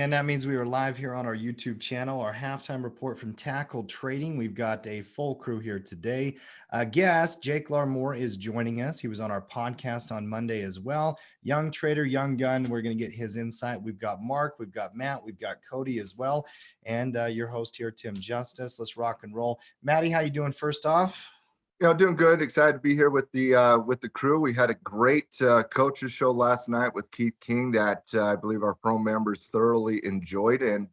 And that means we are live here on our YouTube channel, our halftime report from Tackle Trading. We've got a full crew here today. Guest Jake Larmore is joining us. He was on our podcast on Monday as well. Young trader, young gun. We're going to get his insight. We've got Mark, we've got Matt, we've got Cody as well. And your host here, Tim Justice. Let's rock and roll. Matty, how you doing first off? Doing good. Excited to be here with the crew. We had a great coaches show last night with Keith King that I believe our pro members thoroughly enjoyed. And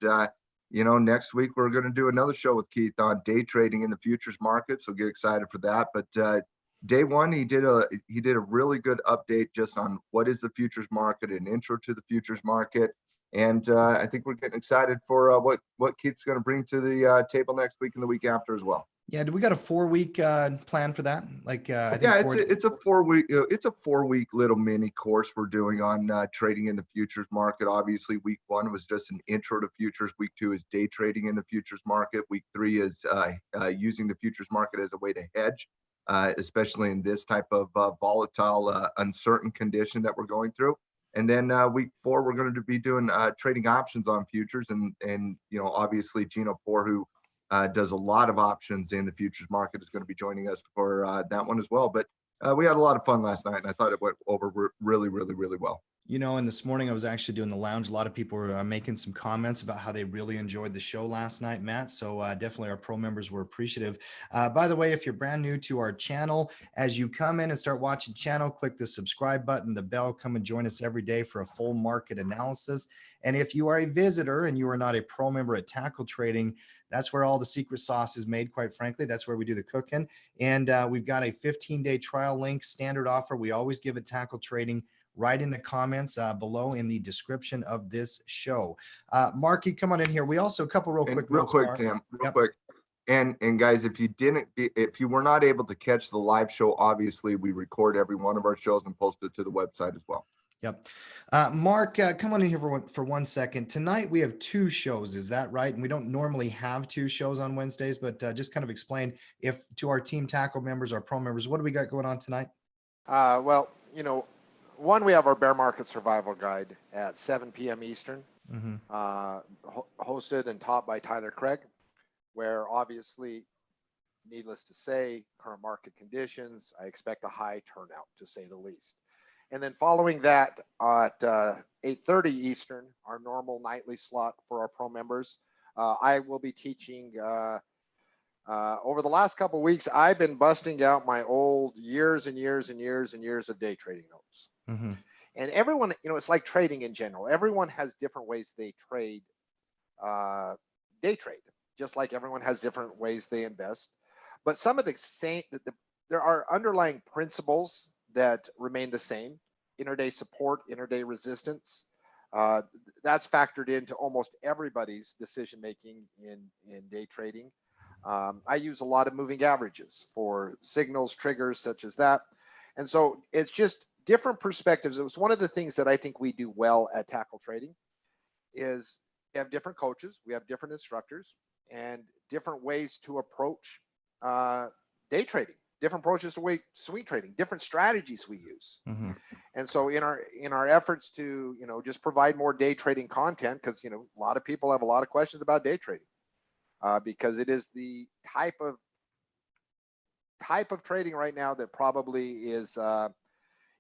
next week we're going to do another show with Keith on day trading in the futures market. So get excited for that. But day one, he did a really good update just on what is the futures market, an intro to the futures market. And I think we're getting excited for what Keith's going to bring to the table next week and the week after as well. Yeah, do we got a 4-week plan for that? It's a 4-week little mini course we're doing on trading in the futures market. Obviously, week 1 was just an intro to futures. Week 2 is day trading in the futures market. Week 3 is using the futures market as a way to hedge, especially in this type of volatile, uncertain condition that we're going through. And then week 4, we're going to be doing trading options on futures, and obviously Gino Poor, who does a lot of options in the futures market, is going to be joining us for that one as well. But we had a lot of fun last night, and I thought it went over really, really, really well. And this morning I was actually doing the lounge. A lot of people were making some comments about how they really enjoyed the show last night, Matt. So definitely our pro members were appreciative. By the way, if you're brand new to our channel, as you come in and start watching channel, click the subscribe button, the bell, come and join us every day for a full market analysis. And if you are a visitor and you are not a pro member at Tackle Trading, that's where all the secret sauce is made, quite frankly. That's where we do the cooking. And we've got a 15-day trial link, standard offer. We always give it Tackle Trading right in the comments below in the description of this show. Marky, come on in here. We also, a couple real quick, Tim, quick. And guys, if you were not able to catch the live show, obviously we record every one of our shows and post it to the website as well. Yep. Mark, come on in here for 1 second. Tonight we have 2 shows. Is that right? And we don't normally have 2 shows on Wednesdays, but just kind of explain to our team tackle members, our pro members, what do we got going on tonight? One, we have our bear market survival guide at 7 p.m. Eastern, hosted and taught by Tyler Craig, where obviously, needless to say, current market conditions, I expect a high turnout, to say the least. And then following that at 8:30 Eastern, our normal nightly slot for our pro members, I will be teaching. Over the last couple of weeks, I've been busting out my old years and years and years and years of day trading notes. Mm-hmm. And everyone, it's like trading in general. Everyone has different ways they trade, day trade, just like everyone has different ways they invest. But some of the same, there are underlying principles that remain the same: intraday support, intraday resistance. That's factored into almost everybody's decision making in day trading. I use a lot of moving averages for signals, triggers such as that, and so it's just different perspectives. It was one of the things that I think we do well at Tackle Trading is we have different coaches, we have different instructors, and different ways to approach day trading. Different approaches to swing trading, different strategies we use. Mm-hmm. And so in our efforts to, just provide more day trading content, because, a lot of people have a lot of questions about day trading, because it is the type of trading right now that probably is,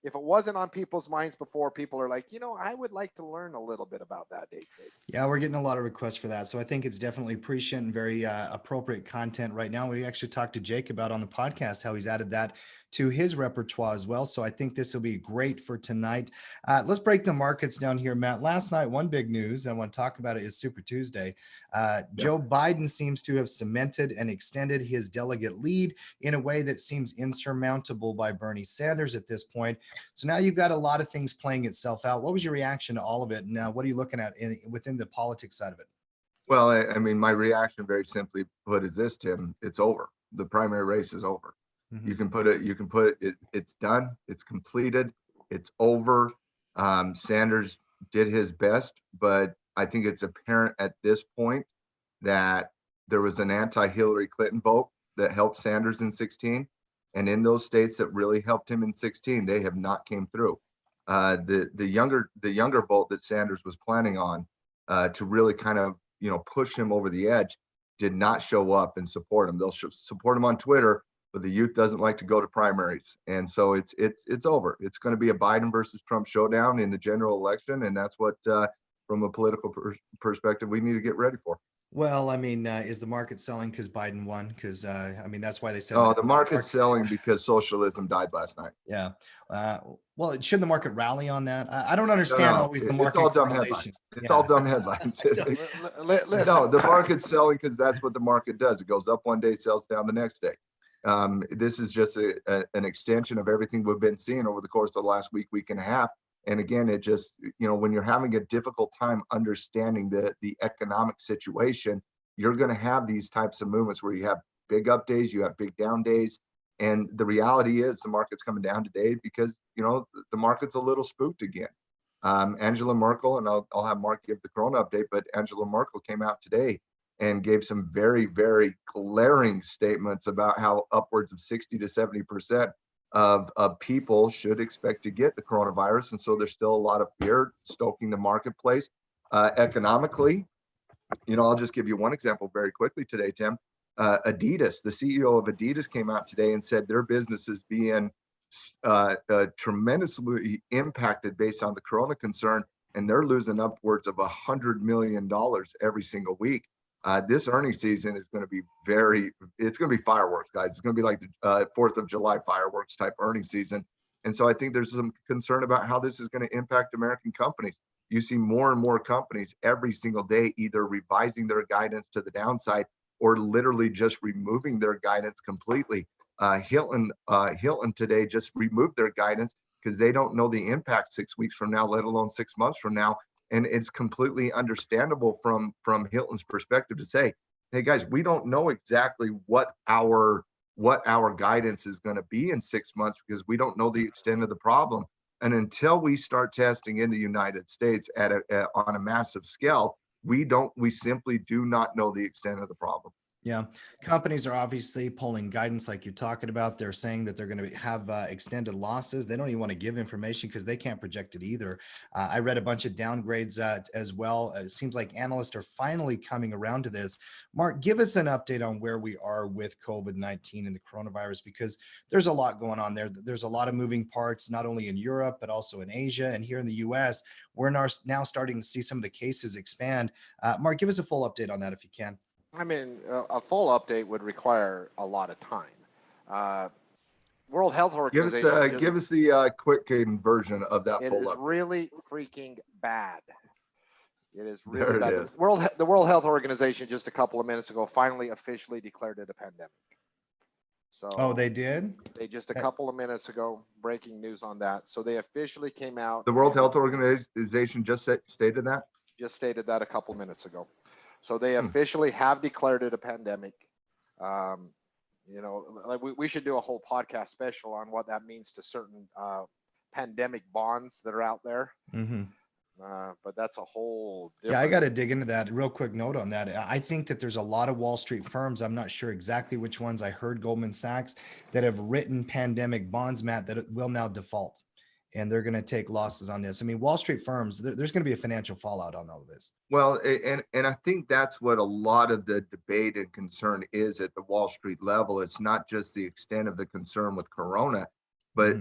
if it wasn't on people's minds before, people are like, I would like to learn a little bit about that day trading. Yeah, we're getting a lot of requests for that. So I think it's definitely appreciated and very appropriate content right now. We actually talked to Jake about on the podcast how he's added that to his repertoire as well. So I think this will be great for tonight. Let's break the markets down here, Matt. Last night, one big news I want to talk about it is Super Tuesday. Joe Biden seems to have cemented and extended his delegate lead in a way that seems insurmountable by Bernie Sanders at this point. So now you've got a lot of things playing itself out. What was your reaction to all of it? And what are you looking at within the politics side of it? Well, I mean, my reaction, very simply put, is this, Tim: it's over. The primary race is over. Mm-hmm. You can put it, it's done. It's completed. It's over. Sanders did his best, but I think it's apparent at this point that there was an anti-Hillary Clinton vote that helped Sanders in 2016. And in those states that really helped him in 2016, they have not came through. The younger vote that Sanders was planning on to really kind of, push him over the edge, did not show up and support him. They'll support him on Twitter, but the youth doesn't like to go to primaries. And so it's over. It's going to be a Biden versus Trump showdown in the general election. And that's what, from a political perspective, we need to get ready for. Well, I mean, is the market selling because Biden won? Because I mean, that's why they said. Oh, the market's selling because socialism died last night. Yeah. Well, should the market rally on that? I don't understand always the market. It's all dumb headlines. It's all dumb headlines. No, the market's selling because that's what the market does. It goes up one day, sells down the next day. This is just an extension of everything we've been seeing over the course of the last week and a half. And again, it just, when you're having a difficult time understanding the economic situation, you're going to have these types of movements where you have big up days, you have big down days. And the reality is the market's coming down today because, the market's a little spooked again. Angela Merkel, and I'll have Mark give the Corona update, but Angela Merkel came out today and gave some very, very glaring statements about how upwards of 60 to 70% of people should expect to get the coronavirus. And so there's still a lot of fear stoking the marketplace. Economically, I'll just give you one example very quickly today, Tim. Adidas, the CEO of Adidas, came out today and said their business is being tremendously impacted based on the corona concern, and they're losing upwards of $100 million every single week. This earnings season is going to be it's going to be fireworks, guys. It's going to be like the 4th of July fireworks type earnings season. And so I think there's some concern about how this is going to impact American companies. You see more and more companies every single day either revising their guidance to the downside or literally just removing their guidance completely. Hilton today just removed their guidance because they don't know the impact 6 weeks from now, let alone 6 months from now. And it's completely understandable from Hilton's perspective to say, hey guys, we don't know exactly what our guidance is going to be in 6 months because we don't know the extent of the problem. And until we start testing in the United States on a massive scale, we simply do not know the extent of the problem. Yeah, companies are obviously pulling guidance like you're talking about. They're saying that they're going to have extended losses. They don't even want to give information because they can't project it either. I read a bunch of downgrades as well. It seems like analysts are finally coming around to this. Mark, give us an update on where we are with COVID-19 and the coronavirus, because there's a lot going on there. There's a lot of moving parts, not only in Europe, but also in Asia and here in the US. We're now starting to see some of the cases expand. Mark, give us a full update on that if you can. I mean, a full update would require a lot of time. World Health Organization. Give us the quick version of that full update. It is really freaking bad. It is really bad. The World Health Organization just a couple of minutes ago finally officially declared it a pandemic. So they did? They just a couple of minutes ago, breaking news on that. So they officially came out. The World Health Organization just stated that? Just stated that a couple minutes ago. So they officially have declared it a pandemic. Like we should do a whole podcast special on what that means to certain pandemic bonds that are out there. Mm-hmm. But that's a whole different... Yeah, I got to dig into that. Real quick note on that. I think that there's a lot of Wall Street firms, I'm not sure exactly which ones, I heard Goldman Sachs, that have written pandemic bonds, Matt, that will now default. And they're going to take losses on this. I mean, Wall Street firms, there's going to be a financial fallout on all of this. Well, and I think that's what a lot of the debate and concern is at the Wall Street level. It's not just the extent of the concern with Corona, but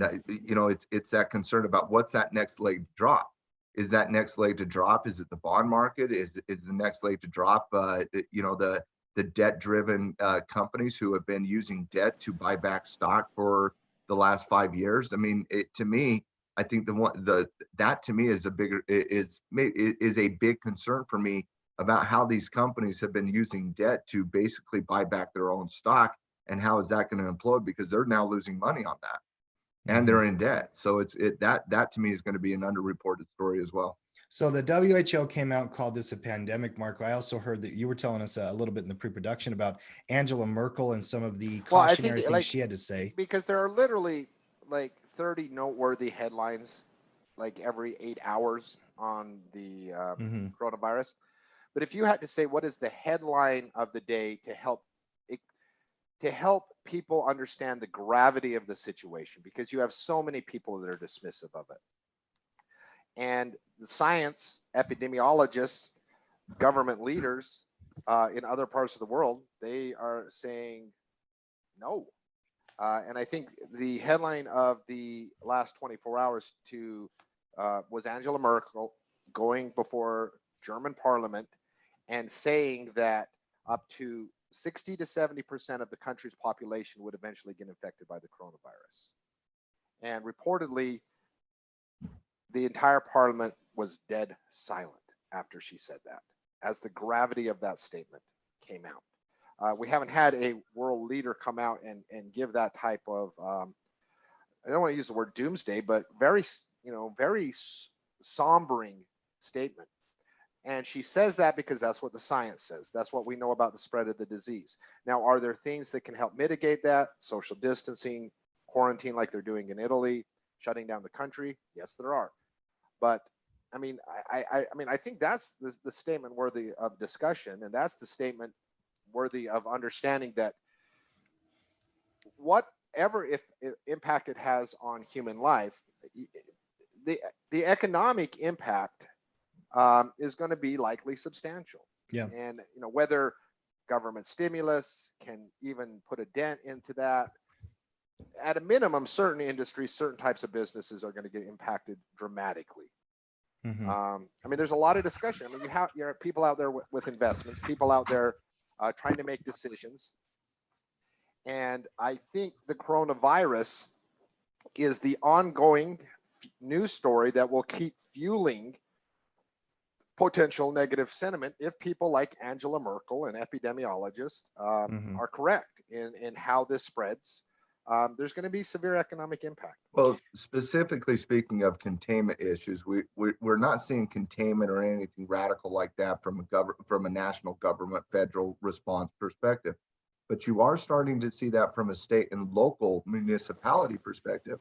it's that concern about what's that next leg drop. Is that next leg to drop? Is it the bond market? Is the next leg to drop? The debt-driven companies who have been using debt to buy back stock for the last 5 years. I mean, to me, I think that to me is a big concern for me about how these companies have been using debt to basically buy back their own stock, and how is that going to implode because they're now losing money on that, and they're in debt. So that to me is going to be an underreported story as well. So the WHO came out and called this a pandemic, Mark. I also heard that you were telling us a little bit in the pre-production about Angela Merkel and some of the cautionary things she had to say. Because there are literally like 30 noteworthy headlines like every 8 hours on the coronavirus. But if you had to say what is the headline of the day to help people understand the gravity of the situation, because you have so many people that are dismissive of it. And the science epidemiologists government leaders in other parts of the world, they are saying no. And I think the headline of the last 24 hours was Angela Merkel going before German Parliament and saying that up to 60 to 70% of the country's population would eventually get infected by the coronavirus. And reportedly, the entire Parliament was dead silent after she said that, as the gravity of that statement came out. We haven't had a world leader come out and give that type of, I don't want to use the word doomsday, but very sombering statement. And she says that because that's what the science says. That's what we know about the spread of the disease. Now, are there things that can help mitigate that? Social distancing, quarantine like they're doing in Italy, shutting down the country? Yes, there are. But I mean, I think that's the statement worthy of discussion, and that's the statement worthy of understanding that whatever if impact it has on human life, the economic impact is going to be likely substantial. Yeah. And whether government stimulus can even put a dent into that, at a minimum, certain industries, certain types of businesses are going to get impacted dramatically. Mm-hmm. I mean, there's a lot of discussion. I mean, you have people out there with investments, people out there trying to make decisions. And I think the coronavirus is the ongoing news story that will keep fueling potential negative sentiment if people like Angela Merkel and epidemiologists are correct in how this spreads. There's going to be severe economic impact. Well, specifically speaking of containment issues, we're not seeing containment or anything radical like that from a national government federal response perspective. But you are starting to see that from a state and local municipality perspective.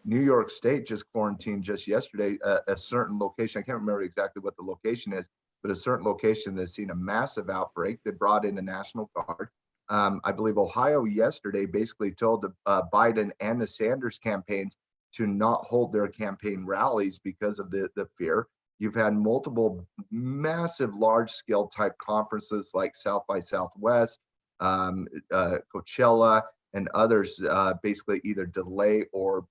New York State just quarantined just yesterday a certain location. I can't remember exactly what the location is, but a certain location that's seen a massive outbreak. They brought in the National Guard. I believe Ohio yesterday basically told the Biden and the Sanders campaigns to not hold their campaign rallies because of the fear. You've had multiple massive large-scale type conferences like South by Southwest, Coachella, and others basically either delay or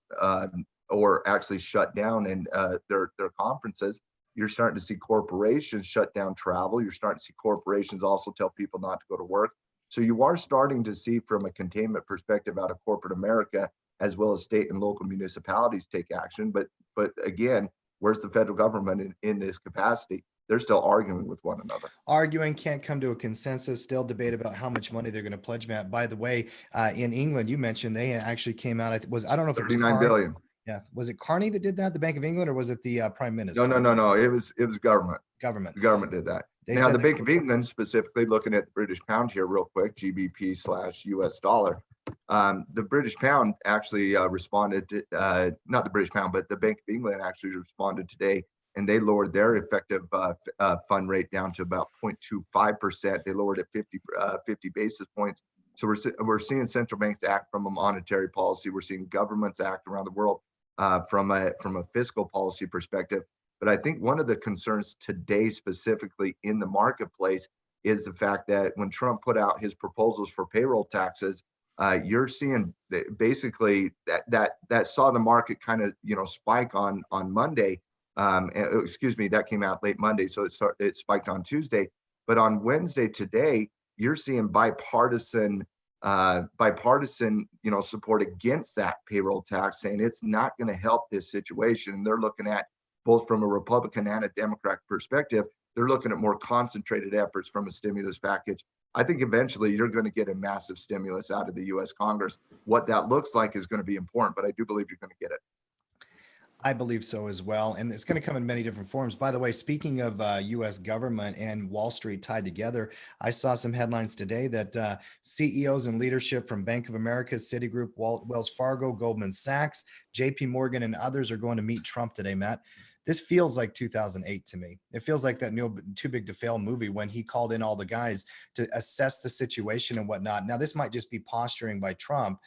actually shut down in their conferences. You're starting to see corporations shut down travel. You're starting to see corporations also tell people not to go to work. So you are starting to see from a containment perspective out of corporate America, as well as state and local municipalities take action. But again, where's the federal government in this capacity? They're still arguing with one another. Arguing, can't come to a consensus, still debate about how much money they're going to pledge, Matt. By the way, in England, you mentioned they actually came out, I don't know if it was 39 billion. Yeah. Was it Carney that did that, the Bank of England, or was it the Prime Minister? No. It was government. Government. The government did that. Now, the Bank of England, specifically looking at the British pound here real quick, GBP/US dollar, the British pound actually responded to, not the British pound, but the Bank of England actually responded today, and they lowered their effective fund rate down to about 0.25%. They lowered it 50 basis points. So we're seeing central banks act from a monetary policy. We're seeing governments act around the world from a fiscal policy perspective. But I think one of the concerns today, specifically in the marketplace, is the fact that when Trump put out his proposals for payroll taxes, you're seeing basically that saw the market kind of spike on Monday. Excuse me, that came out late Monday, so it spiked on Tuesday. But on Wednesday today, you're seeing bipartisan support against that payroll tax, saying it's not going to help this situation. And they're looking at, both from a Republican and a Democrat perspective, they're looking at more concentrated efforts from a stimulus package. I think eventually you're going to get a massive stimulus out of the U.S. Congress. What that looks like is going to be important, but I do believe you're going to get it. I believe so as well. And it's going to come in many different forms. By the way, speaking of U.S. government and Wall Street tied together, I saw some headlines today that CEOs and leadership from Bank of America, Citigroup, Wells Fargo, Goldman Sachs, JP Morgan, and others are going to meet Trump today, Matt. This feels like 2008 to me. It feels like that new Too Big to Fail movie when he called in all the guys to assess the situation and whatnot. Now, this might just be posturing by Trump,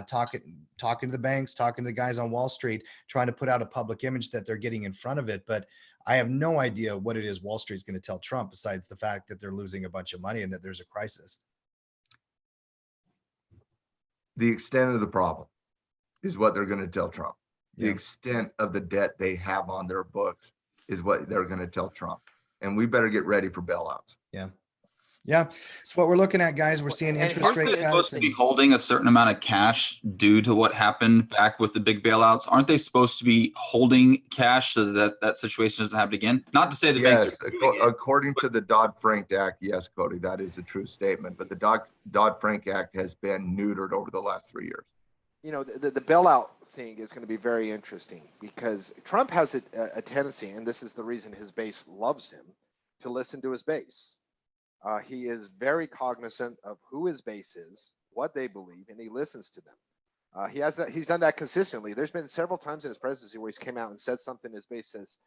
talking to the banks, talking to the guys on Wall Street, trying to put out a public image that they're getting in front of it. But I have no idea what it is Wall Street's going to tell Trump besides the fact that they're losing a bunch of money and that there's a crisis. The extent of the problem is what they're going to tell Trump. The Yeah. extent of the debt they have on their books is what they're going to tell Trump. And we better get ready for bailouts. Yeah. Yeah. It's what we're looking at, guys. We're seeing And interest here's rate the- cuts. Supposed to be And, holding a certain amount of cash due to what happened back with the big bailouts. Aren't they supposed to be holding cash so that that situation doesn't happen again? Not to say the banks Yes, are doing it. according to the Dodd-Frank Act, yes, Cody, that is a true statement. But the Dodd-Frank Act has been neutered over the last 3 years. You know, the bailout thing is going to be very interesting because Trump has a tendency, and this is the reason his base loves him, to listen to his base. He is very cognizant of who his base is, what they believe, and he listens to them. He's done that consistently. There's been several times in his presidency where he's came out and said something his base says,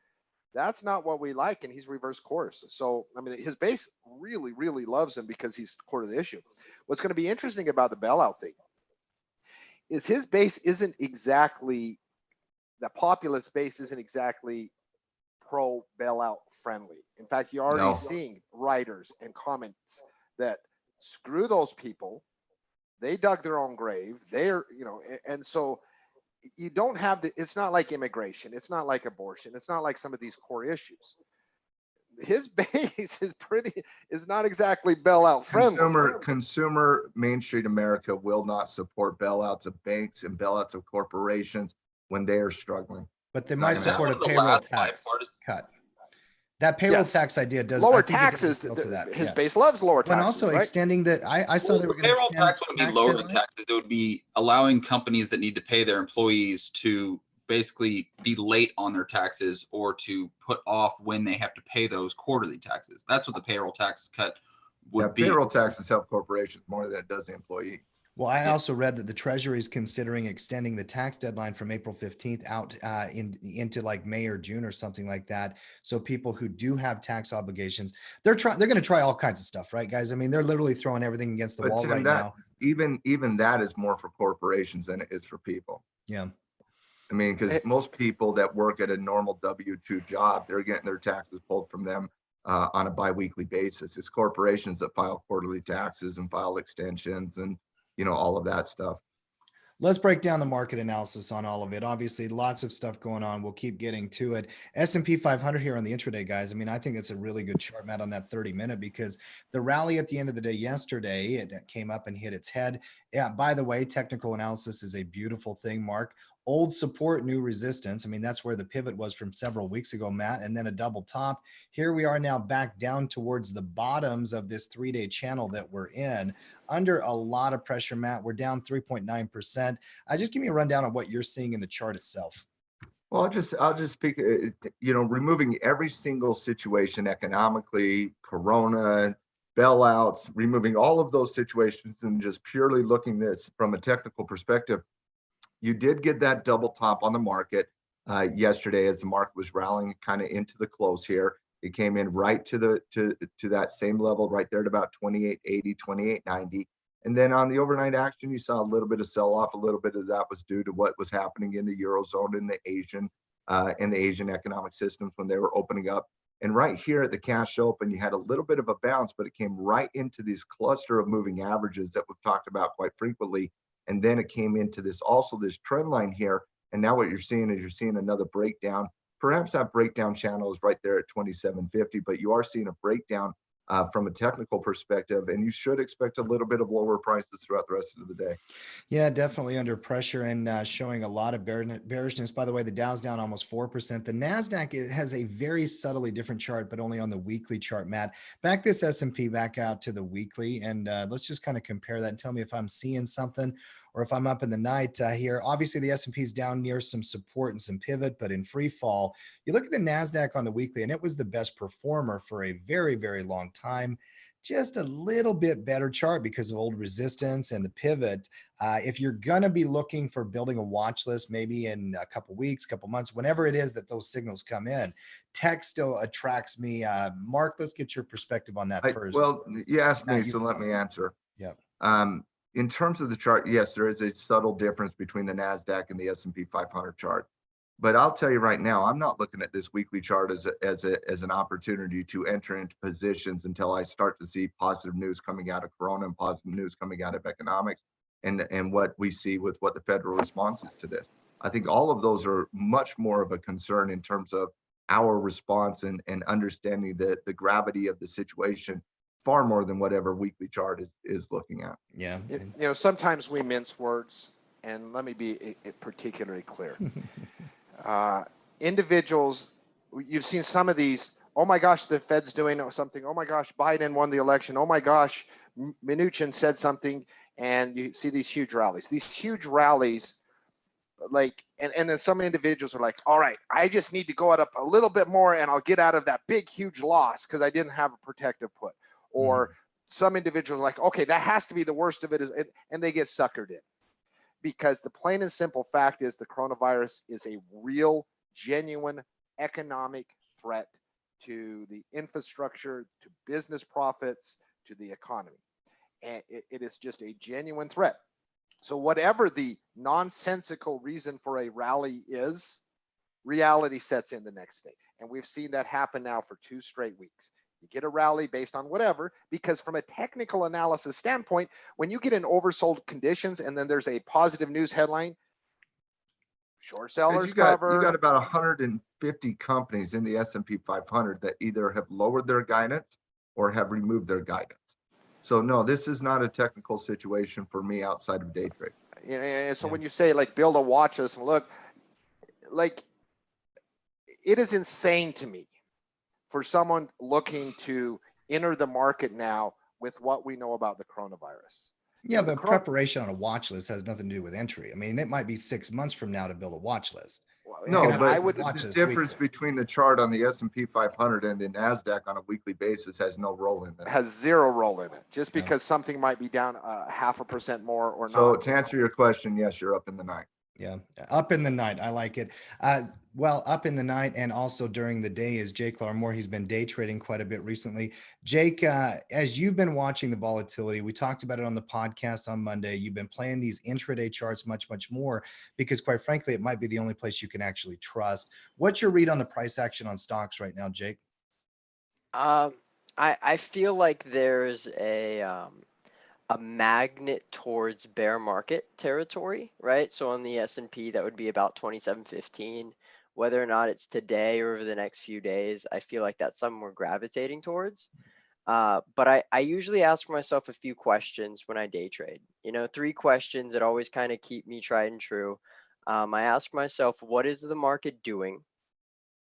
that's not what we like, and he's reversed course. So, I mean, his base really, really loves him because he's core to the issue. What's going to be interesting about the bailout thing is his base isn't exactly, the populist base isn't exactly pro bailout friendly. In fact, you're already No. seeing writers and comments that screw those people. They dug their own grave. They're, you know, and so you don't have the, it's not like immigration. It's not like abortion. It's not like some of these core issues. His base is not exactly bailout friendly. Consumer Main Street America will not support bailouts of banks and bailouts of corporations when they are struggling. but they Not might gonna support a happen. The payroll last tax bipartisan- cut. That payroll Yes. tax idea does Lower I think it does taxes. appeal to that. His Yeah. base loves lower And taxes. also right? extending the, I saw Well, they were the going to payroll extend tax wouldn't be tax lowering deadline. taxes. It would be allowing companies that need to pay their employees to basically be late on their taxes or to put off when they have to pay those quarterly taxes. That's what the payroll tax cut would be. Payroll taxes help corporations more than it does the employee. Well, I also read that the Treasury is considering extending the tax deadline from April 15th out into like May or June or something like that. So people who do have tax obligations, they're going to try all kinds of stuff, right, guys? I mean, they're literally throwing everything against the But wall Tim, right that now. even that is more for corporations than it is for people. Yeah. I mean, because most people that work at a normal W-2 job, they're getting their taxes pulled from them on a biweekly basis. It's corporations that file quarterly taxes and file extensions and, you know, all of that stuff. Let's break down the market analysis on all of it. Obviously, lots of stuff going on. We'll keep getting to it. S&P 500 here on the intraday, guys. I mean, I think it's a really good chart, Matt, on that 30-minute because the rally at the end of the day yesterday, it came up and hit its head. Yeah, by the way, technical analysis is a beautiful thing, Mark. Old support, new resistance. I mean, that's where the pivot was from several weeks ago, Matt, and then a double top. Here we are now back down towards the bottoms of this 3-day channel that we're in. Under a lot of pressure, Matt. We're down 3.9%. Just give me a rundown on what you're seeing in the chart itself. Well, I'll just speak, you know, removing every single situation economically, Corona, bailouts, removing all of those situations and just purely looking this from a technical perspective. You did get that double top on the market yesterday as the market was rallying kind of into the close here. It came in right to that same level right there at about 28.80, 28.90. And then on the overnight action, you saw a little bit of sell-off. A little bit of that was due to what was happening in the Eurozone and the Asian economic systems when they were opening up. And right here at the cash open, you had a little bit of a bounce, but it came right into this cluster of moving averages that we've talked about quite frequently. And then it came into this trend line here. And now what you're seeing is you're seeing another breakdown. Perhaps that breakdown channel is right there at 27.50, but you are seeing a breakdown from a technical perspective, and you should expect a little bit of lower prices throughout the rest of the day. Yeah, definitely under pressure and showing a lot of bearishness. By the way, the Dow's down almost 4%. The NASDAQ has a very subtly different chart, but only on the weekly chart, Matt. Back this S&P back out to the weekly, and let's just kind of compare that and tell me if I'm seeing something or if I'm up in the night here. Obviously, the S&P is down near some support and some pivot, but in free fall. You look at the NASDAQ on the weekly, and it was the best performer for a very, very long time. Just a little bit better chart because of old resistance and the pivot. If you're going to be looking for building a watch list, maybe in a couple weeks, couple months, whenever it is that those signals come in, tech still attracts me. Mark, let's get your perspective on that first. Well, you asked me, so let me answer. Yeah. In terms of the chart, yes, there is a subtle difference between the NASDAQ and the S&P 500 chart. But I'll tell you right now, I'm not looking at this weekly chart as an opportunity to enter into positions until I start to see positive news coming out of Corona and positive news coming out of economics and what we see with what the federal response is to this. I think all of those are much more of a concern in terms of our response and understanding the gravity of the situation far more than whatever weekly chart is looking at. Yeah. Sometimes we mince words, and let me be particularly clear. Individuals, you've seen some of these, oh my gosh, the Fed's doing something. Oh my gosh, Biden won the election. Oh my gosh, Mnuchin said something, and you see these huge rallies. These huge rallies, and then some individuals are like, all right, I just need to go up a little bit more and I'll get out of that big, huge loss because I didn't have a protective put. Or some individuals are like, okay, that has to be the worst of it, and they get suckered in. Because the plain and simple fact is the coronavirus is a real, genuine economic threat to the infrastructure, to business profits, to the economy. And it is just a genuine threat. So whatever the nonsensical reason for a rally is, reality sets in the next day. And we've seen that happen now for 2 straight weeks. You get a rally based on whatever, because from a technical analysis standpoint, when you get in oversold conditions and then there's a positive news headline, short sellers You cover. got about 150 companies in the S&P 500 that either have lowered their guidance or have removed their guidance. So no, this is not a technical situation for me outside of day trade. And so when you say like build a watch list and look, like it is insane to me for someone looking to enter the market now with what we know about the coronavirus. Yeah, but preparation on a watch list has nothing to do with entry. I mean, it might be 6 months from now to build a watch list. No, but the difference between the chart on the S&P 500 and the NASDAQ on a weekly basis has no role in that. Has zero role in it, just because something might be down 0.5% more or not. So to answer your question, yes, you're up in the night. Yeah, up in the night. I like it. Well, up in the night and also during the day is Jake Larmore. He's been day trading quite a bit recently. Jake, as you've been watching the volatility, we talked about it on the podcast on Monday. You've been playing these intraday charts much, much more because quite frankly, it might be the only place you can actually trust. What's your read on the price action on stocks right now, Jake? I feel like there's a magnet towards bear market territory, right? So on the S&P, that would be about 2715. Whether or not it's today or over the next few days, I feel like that's something we're gravitating towards. But I usually ask myself a few questions when I day trade. 3 questions that always kind of keep me tried and true. I ask myself, what is the market doing?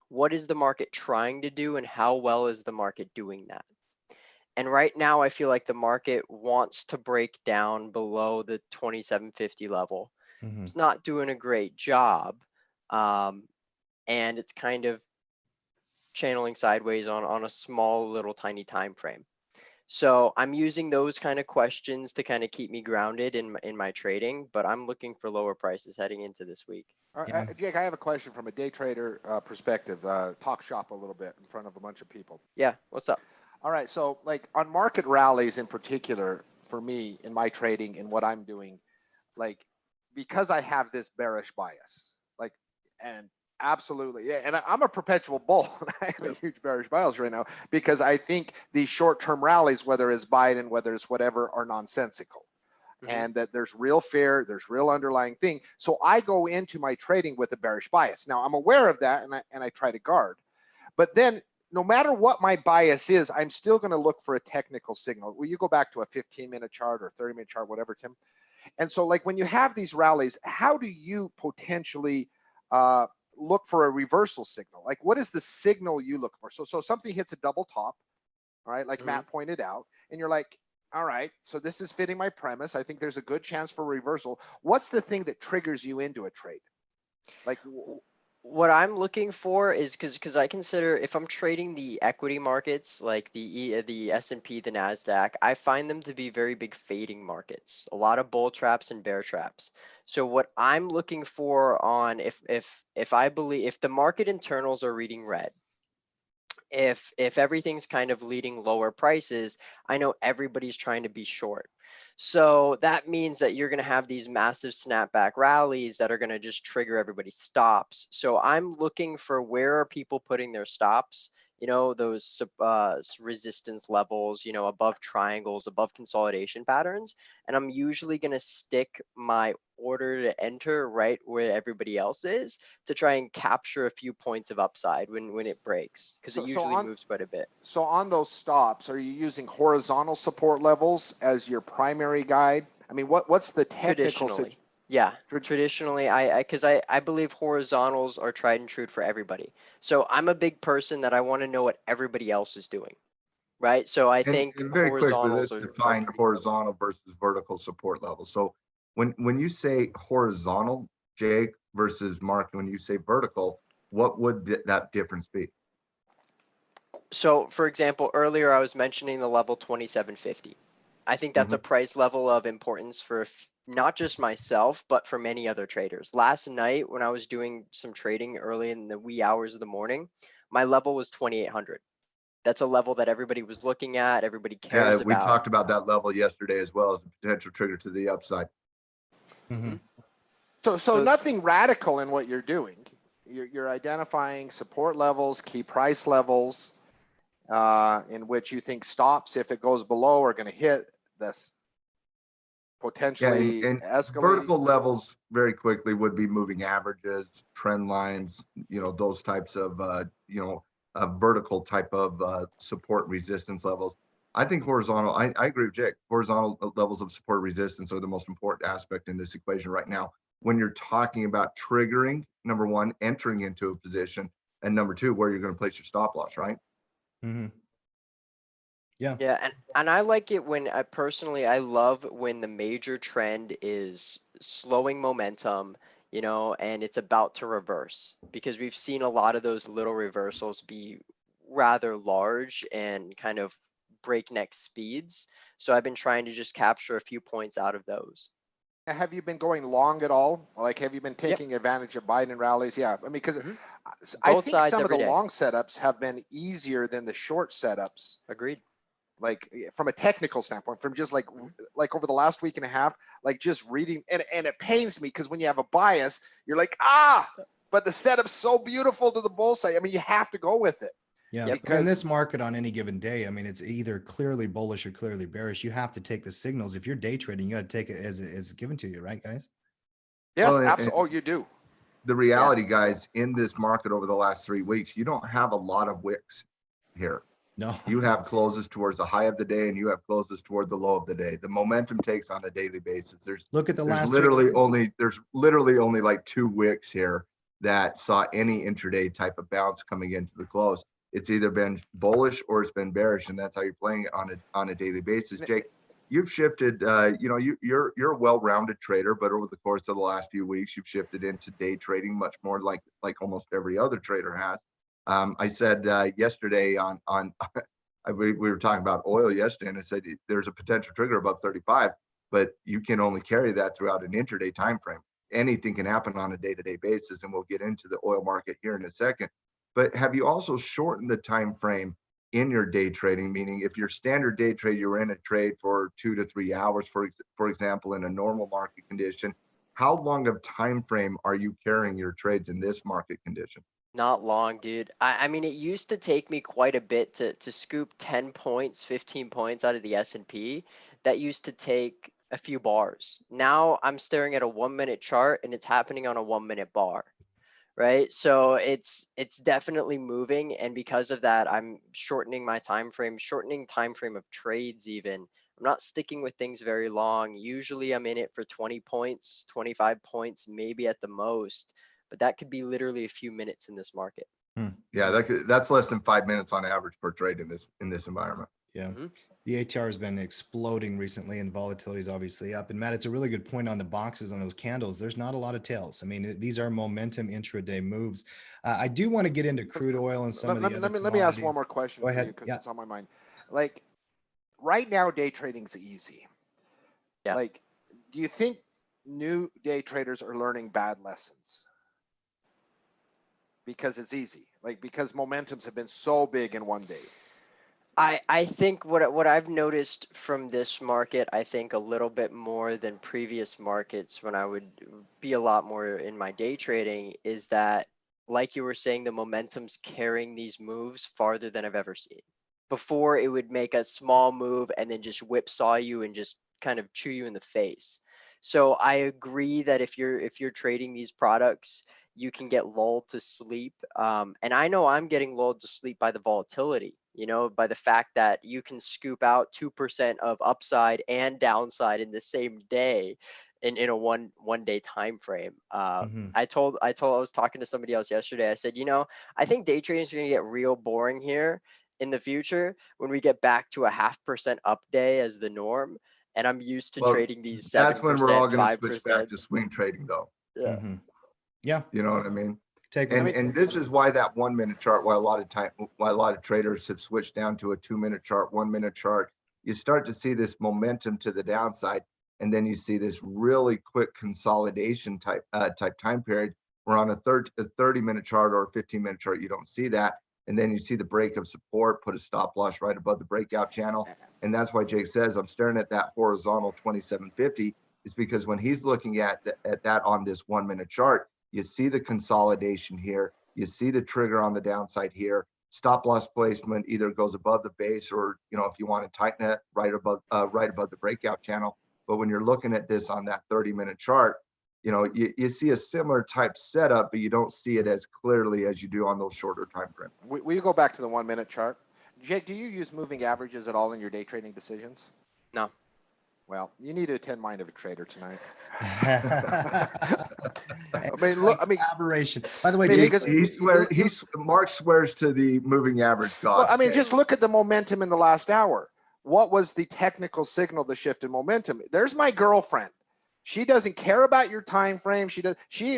What is the market trying to do, and how well is the market doing that? And right now, I feel like the market wants to break down below the 2750 level. It's not doing a great job. And it's kind of channeling sideways on a small little tiny time frame. So I'm using those kind of questions to kind of keep me grounded in my trading, but I'm looking for lower prices heading into this week. All right, Jake, I have a question from a day trader perspective. Talk shop a little bit in front of a bunch of people. Yeah, what's up? All right, so like on market rallies in particular, for me in my trading and what I'm doing, like because I have this bearish bias, and absolutely, yeah, and I'm a perpetual bull. I have a huge bearish bias right now because I think these short-term rallies, whether it's Biden, whether it's whatever, are nonsensical. And that there's real fear, there's real underlying thing. So I go into my trading with a bearish bias. Now I'm aware of that and I try to guard. But then no matter what my bias is, I'm still going to look for a technical signal. Will you go back to a 15-minute chart or 30-minute chart, whatever, Tim? And so like when you have these rallies, how do you potentially look for a reversal signal? Like what is the signal you look for? So something hits a double top, all right, like Matt pointed out, and you're like, all right, so this is fitting my premise. I think there's a good chance for reversal. What's the thing that triggers you into a trade? Like what I'm looking for is because I consider if I'm trading the equity markets like the S&P, the NASDAQ, I find them to be very big fading markets, a lot of bull traps and bear traps. So what I'm looking for on if I believe if the market internals are reading red, if everything's kind of leading lower prices, I know everybody's trying to be short. So that means that you're going to have these massive snapback rallies that are going to just trigger everybody's stops. So I'm looking for where are people putting their stops, you know, those resistance levels, you know, above triangles, above consolidation patterns. And I'm usually going to stick my order to enter right where everybody else is to try and capture a few points of upside when it breaks, because it usually moves quite a bit. So on those stops, are you using horizontal support levels as your primary guide? I mean, what's the technical? Traditionally, yeah. Traditionally, I believe horizontals are tried and true for everybody. So I'm a big person that I want to know what everybody else is doing, right? So I think and very quickly, horizontals let's are define pretty- horizontal versus vertical support level. So when you say horizontal, Jake, versus Mark, when you say vertical, what would that difference be? So for example, earlier I was mentioning the level 2750. I think that's a price level of importance for not just myself, but for many other traders. Last night, when I was doing some trading early in the wee hours of the morning, my level was 2800. That's a level that everybody was looking at, everybody cares We about. talked about that level yesterday as well as a potential trigger to the upside. So nothing radical in what you're doing. You're identifying support levels, key price levels, in which you think stops, if it goes below, are going to hit this potentially and escalating. vertical levels very quickly would be moving averages, trend lines, you know, those types of, you know, vertical type of support resistance levels. I think horizontal, I agree with Jake. Horizontal levels of support resistance are the most important aspect in this equation right now. When you're talking about triggering, number one, entering into a position, and number two, where you're going to place your stop loss, right? Yeah. Yeah, and I like it when I love when the major trend is slowing momentum, you know, and it's about to reverse, because we've seen a lot of those little reversals be rather large and kind of breakneck speeds. So I've been trying to just capture a few points out of those. Have you been going long at all? Like, have you been taking advantage of Biden rallies? Yeah, I mean, because I Both think sides some of the every day. long setups have been easier than the short setups. Agreed. Like from a technical standpoint, from just like over the last week and a half, like just reading, and it pains me because when you have a bias, you're like, but the setup's so beautiful to the bull side. I mean, you have to go with it. Yeah, because in this market on any given day, I mean, it's either clearly bullish or clearly bearish. You have to take the signals. If you're day trading, you got to take it as given to you, right, guys? Yes, absolutely. Oh, you do. The reality, guys, in this market over the last 3 weeks, you don't have a lot of wicks here. No, you have closes towards the high of the day, and you have closes toward the low of the day. The momentum takes on a daily basis. There's literally only like 2 wicks here that saw any intraday type of bounce coming into the close. It's either been bullish or it's been bearish, and that's how you're playing it on a daily basis. Jake, you've shifted. You know, you're a well-rounded trader, but over the course of the last few weeks, you've shifted into day trading much more like almost every other trader has. I said yesterday on we were talking about oil yesterday, and I said there's a potential trigger above 35, but you can only carry that throughout an intraday time frame. Anything can happen on a day-to-day basis, and we'll get into the oil market here in a second. But have you also shortened the time frame in your day trading? Meaning, if your standard day trade, you're in a trade for 2 to 3 hours, for example, in a normal market condition, how long of time frame are you carrying your trades in this market condition? Not long, dude. I mean, it used to take me quite a bit to scoop 10 points, 15 points out of the S&P. That used to take a few bars. Now I'm staring at a 1-minute chart and it's happening on a 1-minute bar, right? So it's definitely moving, and because of that, I'm shortening my time frame, shortening time frame of trades even. I'm not sticking with things very long. Usually I'm in it for 20 points, 25 points, maybe at the most. But that could be literally a few minutes in this market. Yeah, that's less than 5 minutes on average per trade in this environment. Yeah. The ATR has been exploding recently, and volatility is obviously up. And Matt, it's a really good point on the boxes on those candles. There's not a lot of tails. I mean, these are momentum intraday moves. I do want to get into crude oil and some of the other let me ask one more question Go for ahead. you, because it's on my mind. Like right now, day trading's easy. Yeah. Like, do you think new day traders are learning bad lessons? because it's easy, like because momentums have been so big in one day. I think what I've noticed from this market, I think a little bit more than previous markets when I would be a lot more in my day trading, is that, like you were saying, the momentum's carrying these moves farther than I've ever seen. Before, it would make a small move and then just whipsaw you and just kind of chew you in the face. So I agree that if you're trading these products, you can get lulled to sleep. And I know I'm getting lulled to sleep by the volatility, by the fact that you can scoop out 2% of upside and downside in the same day in a one day time frame. Mhm. I was talking to somebody else yesterday. I said, I think day trading is going to get real boring here in the future when we get back to a 0.5% up day as the norm. And I'm used to Well, trading these that's 7%, when we're all going to switch back 5%. to swing trading, though. Yeah. Mhm. Yeah. You know what I mean? Take And this is why that 1 minute chart, why a lot of traders have switched down to a 2 minute chart, 1 minute chart. You start to see this momentum to the downside, and then you see this really quick consolidation type time period. We're on a 30 minute chart or a 15 minute chart. You don't see that. And then you see the break of support, put a stop loss right above the breakout channel. And that's why Jake says, I'm staring at that horizontal 2750, is because when he's looking at that on this 1 minute chart, you see the consolidation here. You see the trigger on the downside here. Stop loss placement either goes above the base, or, if you want to tighten it, right above the breakout channel. But when you're looking at this on that 30-minute chart, you see a similar type setup, but you don't see it as clearly as you do on those shorter time frames. Will you go back to the 1 minute chart? Jake, do you use moving averages at all in your day trading decisions? No. Well, you need to attend Mind of a Trader tonight. I mean, look, aberration. By the way, maybe Jake, because Mark swears to the moving average god. well, I mean, just look at the momentum in the last hour. What was the technical signal, the shift in momentum? There's my girlfriend. She doesn't care about your time frame. She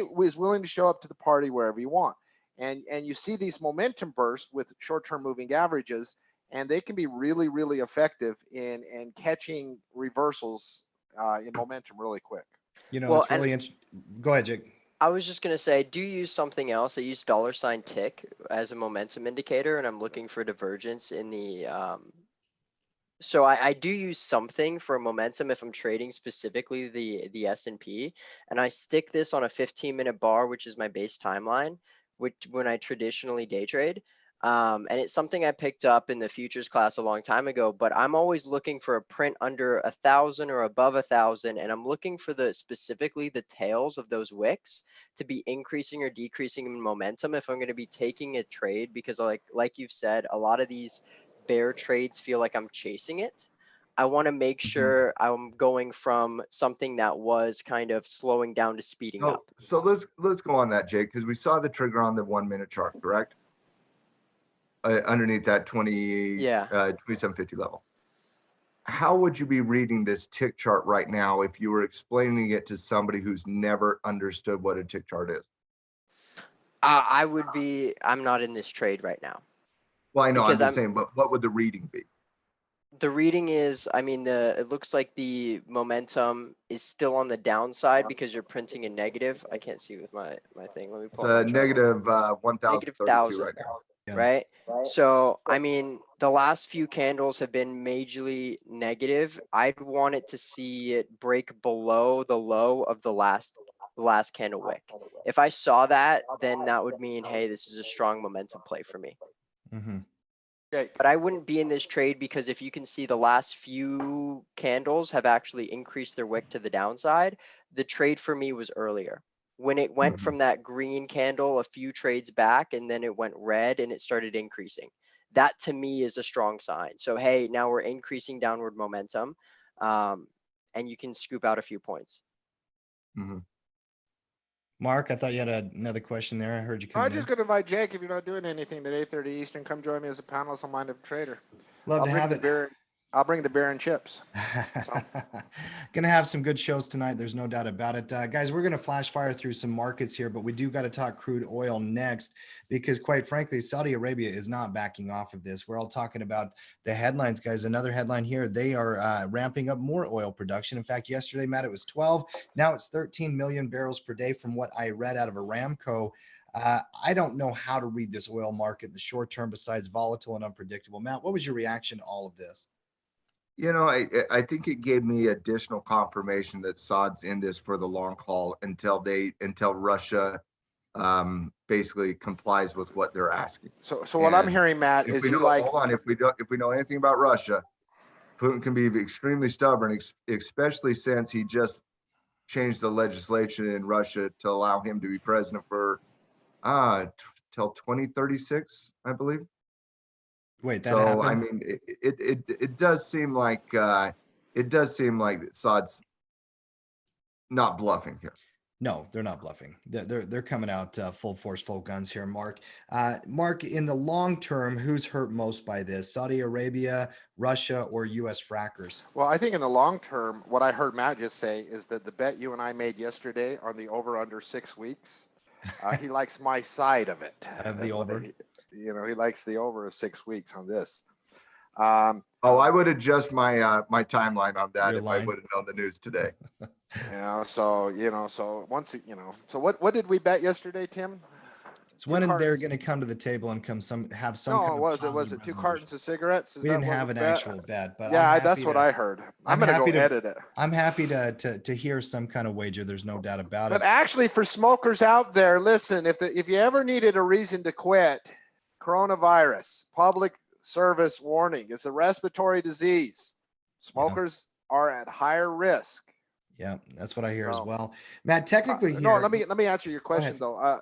was willing to show up to the party wherever you want. And you see these momentum bursts with short-term moving averages, and they can be really, really effective in catching reversals in momentum really quick. Well, it's really interesting. Go ahead, Jake. I was just going to say, do use something else. I use $ tick as a momentum indicator, and I'm looking for divergence in the so I do use something for momentum if I'm trading specifically the S&P, and I stick this on a 15-minute bar, which is my base timeline, which when I traditionally day trade. And it's something I picked up in the futures class a long time ago, but I'm always looking for a print under 1,000 or above 1,000, and I'm looking for specifically the tails of those wicks to be increasing or decreasing in momentum if I'm going to be taking a trade, because like you've said, a lot of these bear trades feel like I'm chasing it. I want to make sure I'm going from something that was kind of slowing down to speeding up. So let's go on that, Jake, because we saw the trigger on the 1 minute chart, correct? Underneath that 2750 level. How would you be reading this tick chart right now if you were explaining it to somebody who's never understood what a tick chart is? I'm not in this trade right now. Well, I know, because I'm just saying, but what would the reading be? The reading is, I mean, it looks like the momentum is still on the downside because you're printing a negative. I can't see with my thing. Let me It's pull up a my chart. negative Negative 1,032 right now. Yeah. Right? So, I mean, the last few candles have been majorly negative. I'd want it to see it break below the low of the last candle wick. If I saw that, then that would mean, hey, this is a strong momentum play for me. Mm-hmm. But I wouldn't be in this trade because if you can see the last few candles have actually increased their wick to the downside, the trade for me was earlier. When it went from that green candle a few trades back and then it went red and it started increasing. That to me is a strong sign. So, hey, now we're increasing downward momentum and you can scoop out a few points. Mark, I thought you had another question there. I heard you come I'm just going to invite Jake, if you're not doing anything today, 8:30 Eastern, come join me as a panelist on Mind of a Trader. Love to have it. I'll bring the beer and chips. Gonna have some good shows tonight. There's no doubt about it. Guys, we're gonna flash fire through some markets here, but we do got to talk crude oil next because quite frankly, Saudi Arabia is not backing off of this. We're all talking about the headlines, guys. Another headline here. They are ramping up more oil production. In fact, yesterday, Matt, it was 12. Now it's 13 million barrels per day from what I read out of Aramco. I don't know how to read this oil market in the short term besides volatile and unpredictable. Matt, what was your reaction to all of this? You know, I think it gave me additional confirmation that Saud's in this for the long haul until Russia basically complies with what they're asking. So what I'm And hearing, Matt, if is we you know, like, hold on, if we know anything about Russia, Putin can be extremely stubborn, especially since he just changed the legislation in Russia to allow him to be president for till 2036, I believe. Wait, that So I happened? mean, it does seem like Saud's not bluffing here. No, they're not bluffing. They're coming out full force, full guns here, Mark. Mark, in the long term, who's hurt most by this? Saudi Arabia, Russia, or U.S. frackers? well, I think in the long term, what I heard Matt just say is that the bet you and I made yesterday on the over under 6 weeks, he likes my side of it. Of the over? You know, he likes the over of 6 weeks on this. I would adjust my my timeline on that Your if line? I would have known the news today. So once, so what did we bet yesterday, Tim? It's Two when they're cartons. going to come to the table and have some No, kind it of was positive 2 resolution. cartons of cigarettes? Is We that didn't what have we an bet? actual bet, but Yeah, that's what I heard. I'm gonna go happy to- edit it. I'm happy to hear some kind of wager. There's no doubt about But it. actually, for smokers out there, listen, if you ever needed a reason to quit, coronavirus, public service warning, it's a respiratory disease. Smokers are at higher risk. Yeah, that's what I hear as So, well. Matt, technically no, here, let me answer your question ahead. though.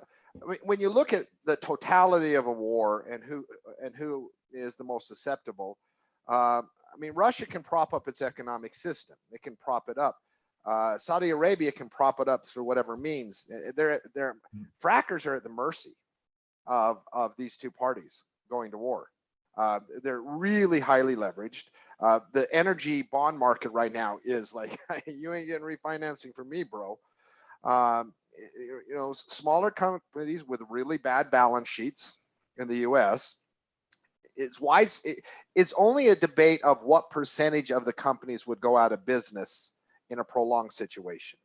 When you look at the totality of a war and who is the most susceptible, I mean, Russia can prop up its economic system. It can prop it up. Saudi Arabia can prop it up through whatever means. Frackers are at the mercy of these two parties going to war. They're really highly leveraged. The energy bond market right now is like, you ain't getting refinancing from me, bro. Smaller companies with really bad balance sheets in the U.S. It's only a debate of what percentage of the companies would go out of business in a prolonged situation.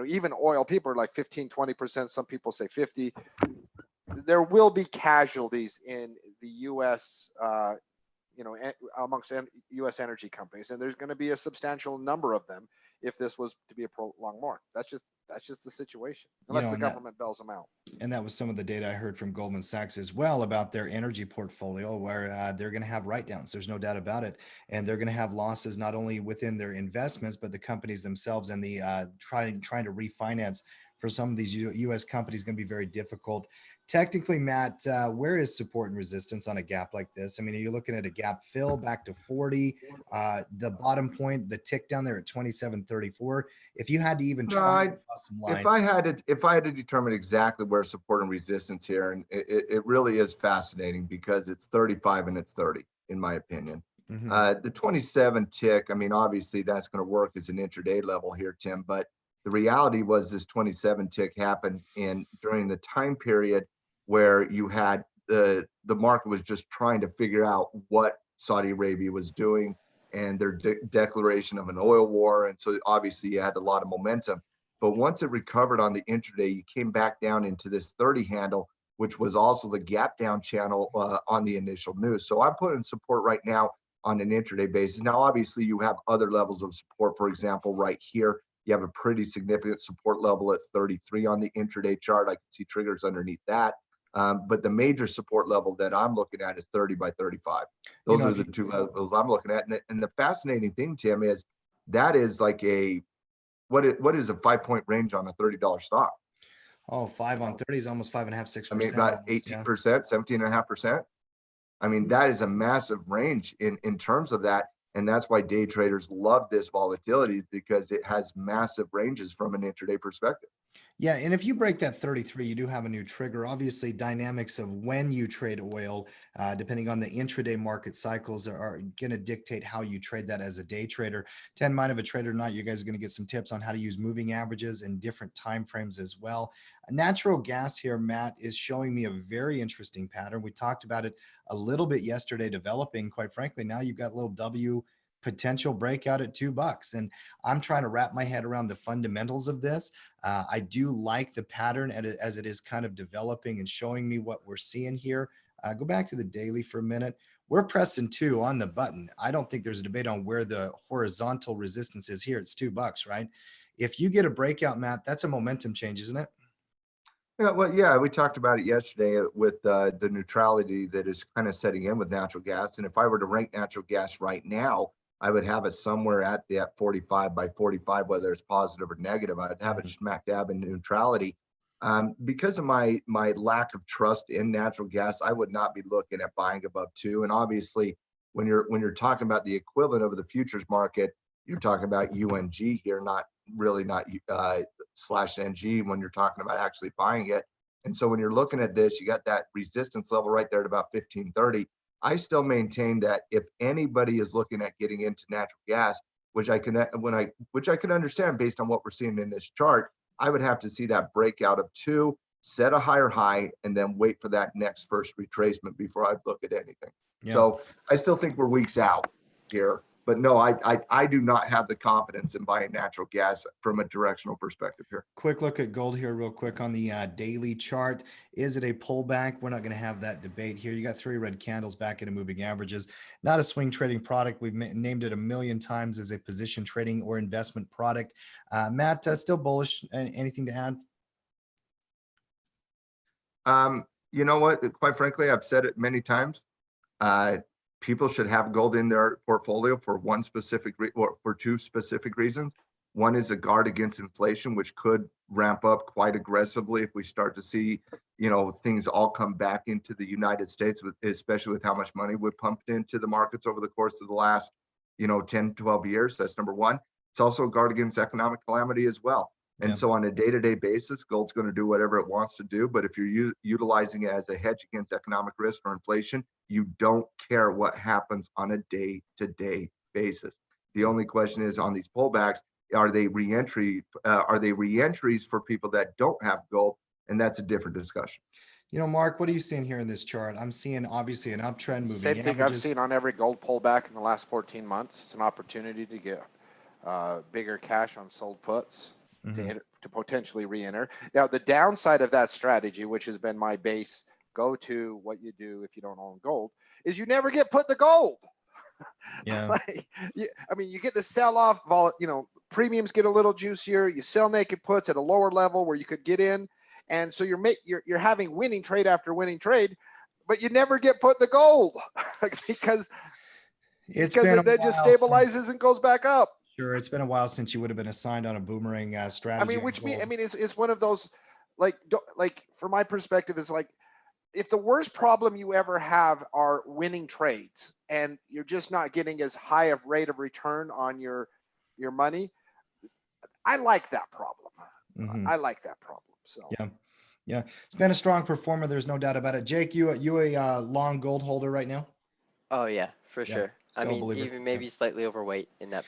Even oil, people are like 15, 20%. Some people say 50. There will be casualties in the U.S. Amongst U.S. energy companies, and there's going to be a substantial number of them if this was to be a prolonged war. That's just the situation, unless the government bails them out. And that was some of the data I heard from Goldman Sachs as well about their energy portfolio, where they're going to have write-downs. There's no doubt about it, and they're going to have losses not only within their investments, but the companies themselves, and the trying to refinance for some of these U.S. companies going to be very difficult. Technically, Matt, where is support and resistance on a gap like this? I mean, are you looking at a gap fill back to 40? The bottom point, the tick down there at 27.34. If you had to even try to draw some lines, If I had to determine exactly where support and resistance here, and it really is fascinating because it's 35 and it's 30, in my opinion. The 27 tick, I mean, obviously that's going to work as an intraday level here, Tim, but the reality was this 27 tick happened during the time period where you had the market was just trying to figure out what Saudi Arabia was doing and their declaration of an oil war. And so obviously you had a lot of momentum. But once it recovered on the intraday, you came back down into this 30 handle, which was also the gap down channel on the initial news. So I'm putting support right now on an intraday basis. Now, obviously, you have other levels of support. For example, right here, you have a pretty significant support level at 33 on the intraday chart. I can see triggers underneath that. But the major support level that I'm looking at is 30 by 35. Those are the two levels I'm looking at. And the fascinating thing, Tim, is that is like what is a 5-point range on a $30 stock? Oh, 5 on 30 is almost 5.5%, 6%. I mean, about 18%, 17.5%. I mean, that is a massive range in terms of that. And that's why day traders love this volatility, because it has massive ranges from an intraday perspective. Yeah, and if you break that 33, you do have a new trigger. Obviously, dynamics of when you trade oil, depending on the intraday market cycles, are going to dictate how you trade that as a day trader. 10 mind of a trader or not, you guys are going to get some tips on how to use moving averages in different time frames as well. Natural gas here, Matt, is showing me a very interesting pattern. We talked about it a little bit yesterday, developing. Quite frankly, now you've got little W potential breakout at $2. And I'm trying to wrap my head around the fundamentals of this. I do like the pattern as it is kind of developing and showing me what we're seeing here. Go back to the daily for a minute. We're pressing 2 on the button. I don't think there's a debate on where the horizontal resistance is here. It's $2, right? If you get a breakout, Matt, that's a momentum change, isn't it? Yeah, well, yeah, we talked about it yesterday with the neutrality that is kind of setting in with natural gas. And if I were to rank natural gas right now, I would have it somewhere at 45 by 45, whether it's positive or negative. I'd have it smack dab in neutrality. Because of my lack of trust in natural gas, I would not be looking at buying above 2. And obviously, when you're talking about the equivalent of the futures market, you're talking about UNG here, not /NG when you're talking about actually buying it. And so when you're looking at this, you got that resistance level right there at about 1530. I still maintain that if anybody is looking at getting into natural gas, which I can understand based on what we're seeing in this chart, I would have to see that breakout of 2, set a higher high, and then wait for that next first retracement before I'd look at anything. Yeah. So I still think we're weeks out here. But no, I do not have the confidence in buying natural gas from a directional perspective here. Quick look at gold here real quick on the daily chart. Is it a pullback? We're not going to have that debate here. You got 3 red candles back into moving averages. Not a swing trading product. We've named it a million times as a position trading or investment product. Matt, still bullish. Anything to add? You know what? Quite frankly, I've said it many times. People should have gold in their portfolio for for 2 specific reasons. One is a guard against inflation, which could ramp up quite aggressively if we start to see, things all come back into the United States, especially with how much money we've pumped into the markets over the course of the last, 10, 12 years. That's number one. It's also a guard against economic calamity as well. And so on a day-to-day basis, gold's going to do whatever it wants to do. But if you're utilizing it as a hedge against economic risk or inflation, you don't care what happens on a day-to-day basis. The only question is on these pullbacks, are they reentries for people that don't have gold? And that's a different discussion. Mark, what are you seeing here in this chart? I'm seeing obviously an uptrend moving. Same thing I've seen on every gold pullback in the last 14 months. It's an opportunity to get bigger cash on sold puts. To potentially re-enter. Now, the downside of that strategy, which has been my base go-to, what you do if you don't own gold, is you never get put the gold. Yeah. You get the sell-off, premiums get a little juicier. You sell naked puts at a lower level where you could get in, and so you're having winning trade after winning trade, but you never get put the gold because it then just stabilizes and goes back up. Sure, it's been a while since you would have been assigned on a boomerang strategy. It's one of those, like from my perspective, is like, if the worst problem you ever have are winning trades and you're just not getting as high of rate of return on your money, I like that problem. I like that problem. So yeah, it's been a strong performer. There's no doubt about it. Jake, you a long gold holder right now? Oh yeah, for sure. Believer. Even maybe slightly overweight in that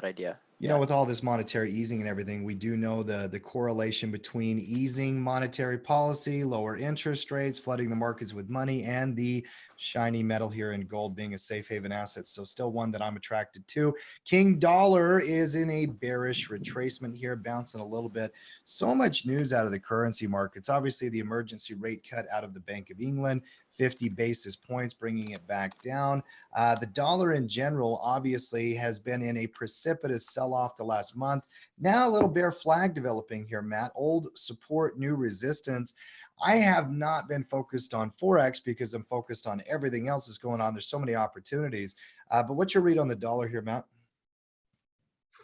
idea. With all this monetary easing and everything, we do know the correlation between easing monetary policy, lower interest rates, flooding the markets with money, and the shiny metal here in gold being a safe haven asset. So still one that I'm attracted to. King dollar is in a bearish retracement here, bouncing a little bit. So much news out of the currency markets. Obviously, the emergency rate cut out of the Bank of England, 50 basis points, bringing it back down. The dollar in general obviously has been in a precipitous sell-off the last month. Now a little bear flag developing here, Matt. Old support, new resistance. I have not been focused on Forex because I'm focused on everything else that's going on. There's so many opportunities. But what's your read on the dollar here, Matt?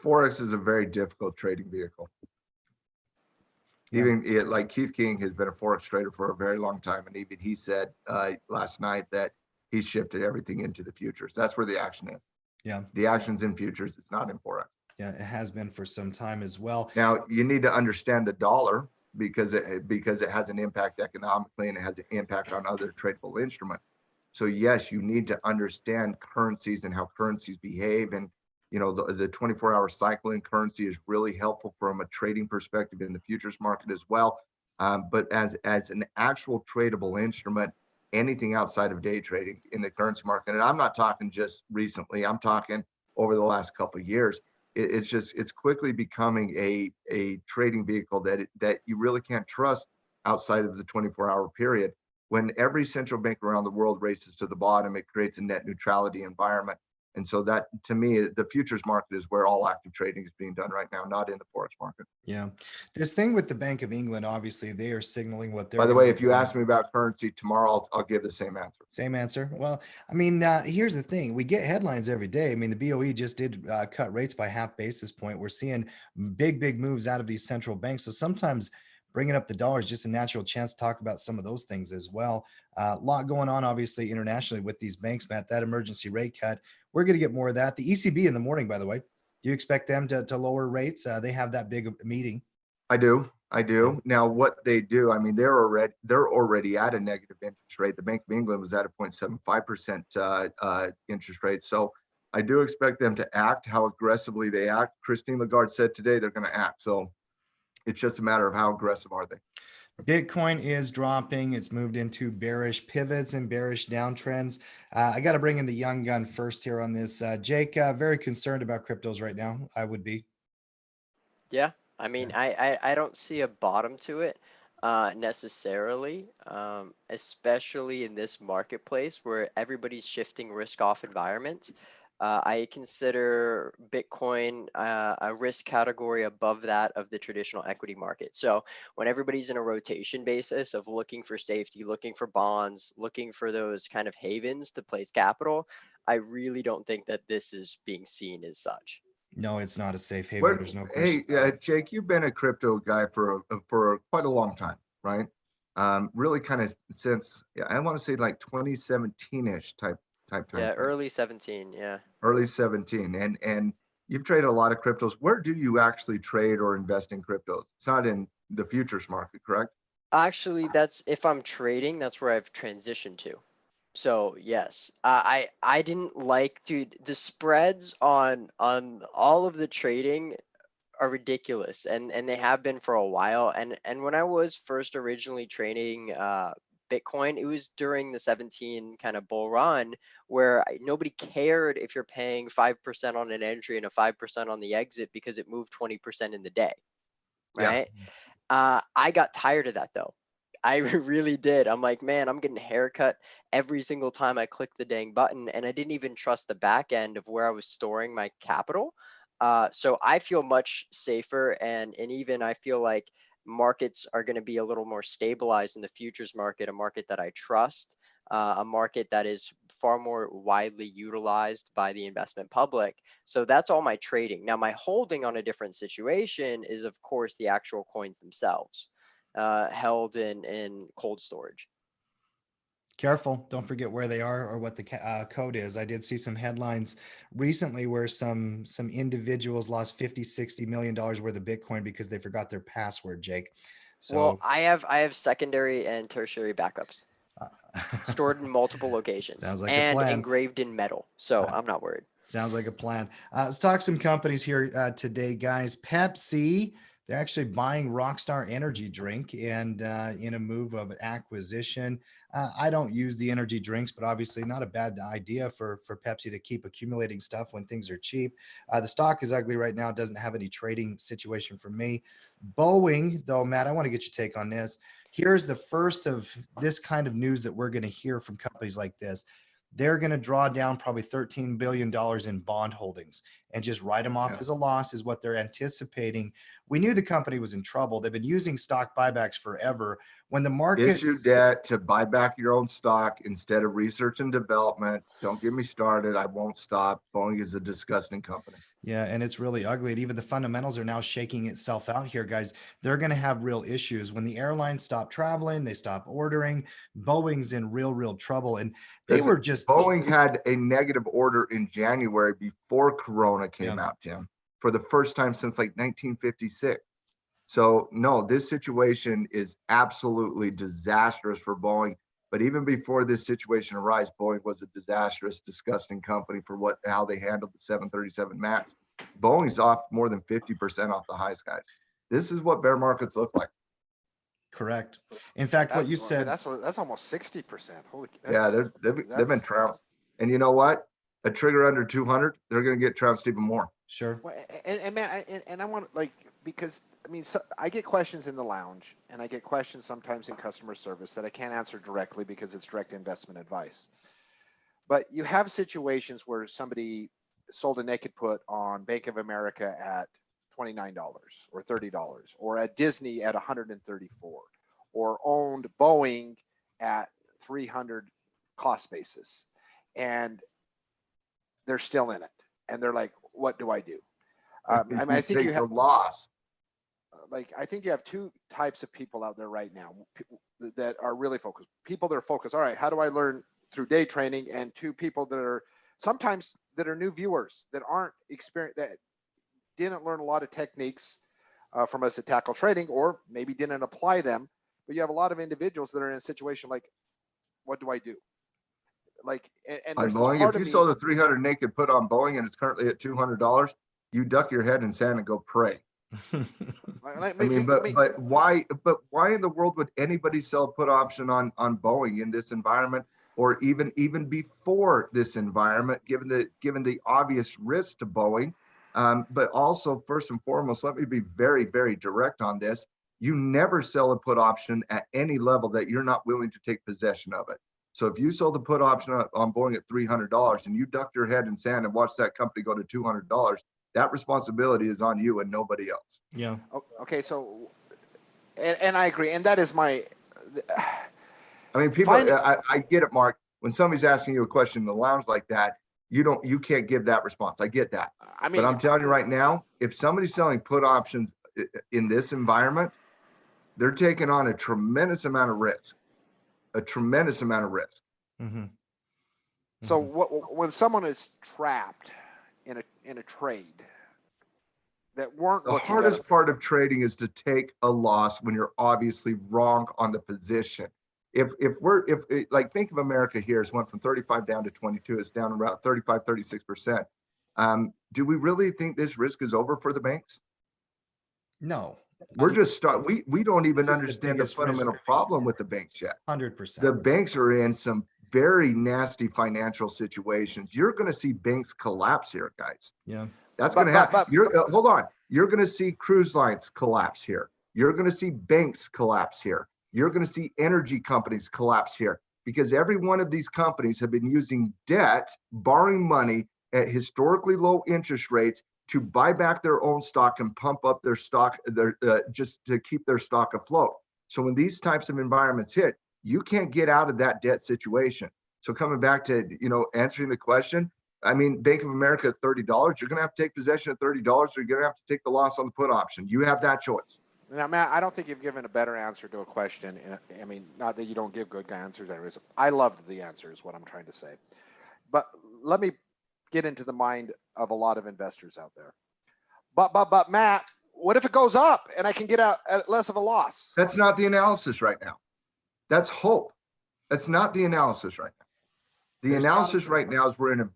Forex is a very difficult trading vehicle. Like Keith King has been a Forex trader for a very long time. And even he said last night that he's shifted everything into the futures. That's where the action is. Yeah. The action's in futures. It's not in Forex. Yeah, it has been for some time as well. Now, you need to understand the dollar because it has an impact economically and it has an impact on other tradable instruments. So yes, you need to understand currencies and how currencies behave. And the 24-hour cycle in currency is really helpful from a trading perspective in the futures market as well. But as an actual tradable instrument, anything outside of day trading in the currency market, and I'm not talking just recently, I'm talking over the last couple of years. It's quickly becoming a trading vehicle that you really can't trust outside of the 24-hour period. When every central bank around the world races to the bottom, it creates a net neutrality environment. And so that, to me, the futures market is where all active trading is being done right now, not in the Forex market. Yeah. This thing with the Bank of England, obviously, they are signaling what they're By the gonna way, be if you doing. ask me about currency tomorrow, I'll give the same answer. Same answer. Well, I mean, here's the thing. We get headlines every day. I mean, the BOE just did cut rates by half basis point. We're seeing big moves out of these central banks. So sometimes bringing up the dollar is just a natural chance to talk about some of those things as well. A lot going on, obviously, internationally with these banks, Matt, that emergency rate cut. We're going to get more of that. The ECB in the morning, by the way, do you expect them to lower rates? They have that big meeting. I do. Now, what they do, I mean, they're already at a negative interest rate. The Bank of England was at a 0.75% interest rate. So I do expect them to act. How aggressively they act, Christine Lagarde said today they're going to act. So it's just a matter of how aggressive are they. Bitcoin is dropping. It's moved into bearish pivots and bearish downtrends. I got to bring in the young gun first here on this. Jake, very concerned about cryptos right now. I would be. Yeah, I mean, I don't see a bottom to it necessarily, especially in this marketplace where everybody's shifting risk off environments. I consider Bitcoin a risk category above that of the traditional equity market. So when everybody's in a rotation basis of looking for safety, looking for bonds, looking for those kind of havens to place capital, I really don't think that this is being seen as such. No, it's not a safe haven. There's no question. Hey, Jake, you've been a crypto guy for quite a long time, right? Really kind of since, I want to say like 2017-ish type time. Yeah, early 17, yeah. Early 17. And you've traded a lot of cryptos. Where do you actually trade or invest in cryptos? It's not in the futures market, correct? Actually, that's if I'm trading, that's where I've transitioned to. So yes, I didn't like, dude, the spreads on all of the trading are ridiculous, and they have been for a while. And when I was first originally trading Bitcoin, it was during the 17 kind of bull run where nobody cared if you're paying 5% on an entry and a 5% on the exit because it moved 20% in the day, right? I got tired of that though. I really did. I'm like, man, I'm getting a haircut every single time I click the dang button, and I didn't even trust the back end of where I was storing my capital. So I feel much safer, and even I feel like markets are going to be a little more stabilized in the futures market, a market that I trust, a market that is far more widely utilized by the investment public. So that's all my trading. Now, my holding on a different situation is, of course, the actual coins themselves, held in cold storage. Careful. Don't forget where they are or what the code is. I did see some headlines recently where some individuals lost 50-60 million dollars worth of Bitcoin because they forgot their password, Jake. So Well, I have secondary and tertiary backups stored in multiple locations sounds like a and plan. engraved in metal. So I'm not worried. Sounds like a plan. Let's talk some companies here today, guys. Pepsi, they're actually buying Rockstar Energy Drink and in a move of acquisition. I don't use the energy drinks, but obviously not a bad idea for Pepsi to keep accumulating stuff when things are cheap. The stock is ugly right now. Doesn't have any trading situation for me. Boeing, though, Matt, I want to get your take on this. Here's the first of this kind of news that we're going to hear from companies like this. They're going to draw down probably $13 billion in bond holdings and just write them off as a loss is what they're anticipating. We knew the company was in trouble. They've been using stock buybacks forever. When the market issue debt to buy back your own stock instead of research and development. Don't get me started. I won't stop. Boeing is a disgusting company. Yeah, and it's really ugly. And even the fundamentals are now shaking itself out here, guys. They're going to have real issues. When the airlines stop traveling, they stop ordering. Boeing's in real trouble. And they were just... Boeing had a negative order in January before Corona came out, Tim, for the first time since like 1956. So no, this situation is absolutely disastrous for Boeing. But even before this situation arose, Boeing was a disastrous, disgusting company for how they handled the 737 MAX. Boeing's off more than 50% off the highs, guys. This is what bear markets look like. Correct. In fact, what you said, that's almost 60%. Holy. Yeah, they've been trounced. And you know what? a trigger under 200, they're going to get trounced even more. Sure. Well, and man, and I want like, because I mean, so I get questions in the lounge, and I get questions sometimes in customer service that I can't answer directly because it's direct investment advice. But you have situations where somebody sold a naked put on Bank of America at $29 or $30, or at Disney at 134, or owned Boeing at 300 cost basis, and they're still in it, and they're like, what do I do? I mean, I think you have the loss. Like, I think you have two types of people out there right now that are really focused. People that are focused, all right, how do I learn through day training? And two people that are sometimes that are new viewers that aren't experienced, that didn't learn a lot of techniques from us at Tackle Trading, or maybe didn't apply them. But you have a lot of individuals that are in a situation like, what do I do? Like, and there's this Boeing, part if of you me, sold a 300 naked put on Boeing and it's currently at $200, you duck your head in sand and go pray. like, I mean, but why in the world would anybody sell a put option on Boeing in this environment, or even before this environment, given the obvious risk to Boeing? But also, first and foremost, let me be very, very direct on this. You never sell a put option at any level that you're not willing to take possession of it. So if you sold a put option on Boeing at $300 and you ducked your head in sand and watched that company go to $200, that responsibility is on you and nobody else. Yeah. okay, so, and I agree, and that is my. I mean, people, I get it, Mark. When somebody's asking you a question in the lounge like that, you can't give that response. I get that. I mean, but I'm telling you right now, if somebody's selling put options in this environment, they're taking on a tremendous amount of risk. Mm-hmm. So when someone is trapped in a trade that weren't The looking hardest part of trading is to take a loss when you're obviously wrong on the position. If like Bank of America here has went from 35 down to 22, it's down around 35, 36%. Do we really think this risk is over for the banks? No. We're just we don't even This is the understand the biggest risk. fundamental problem with the banks yet. 100%. The banks are in some very nasty financial situations. You're going to see banks collapse here, guys. Yeah. That's going to happen. Hold on. You're going to see cruise lines collapse here. You're going to see banks collapse here. You're going to see energy companies collapse here, because every one of these companies have been using debt, borrowing money at historically low interest rates to buy back their own stock and pump up their stock, just to keep their stock afloat. So when these types of environments hit, you can't get out of that debt situation. So coming back to, answering the question, I mean, Bank of America at $30, you're going to have to take possession at $30, or you're going to have to take the loss on the put option. You have that choice. Now, Matt, I don't think you've given a better answer to a question. I mean, not that you don't give good answers. Anyways, I loved the answer is what I'm trying to say. But let me get into the mind of a lot of investors out there. But Matt, what if it goes up and I can get out at less of a loss? That's not the analysis right now. That's hope. That's not the analysis right now. The analysis right now is we're in a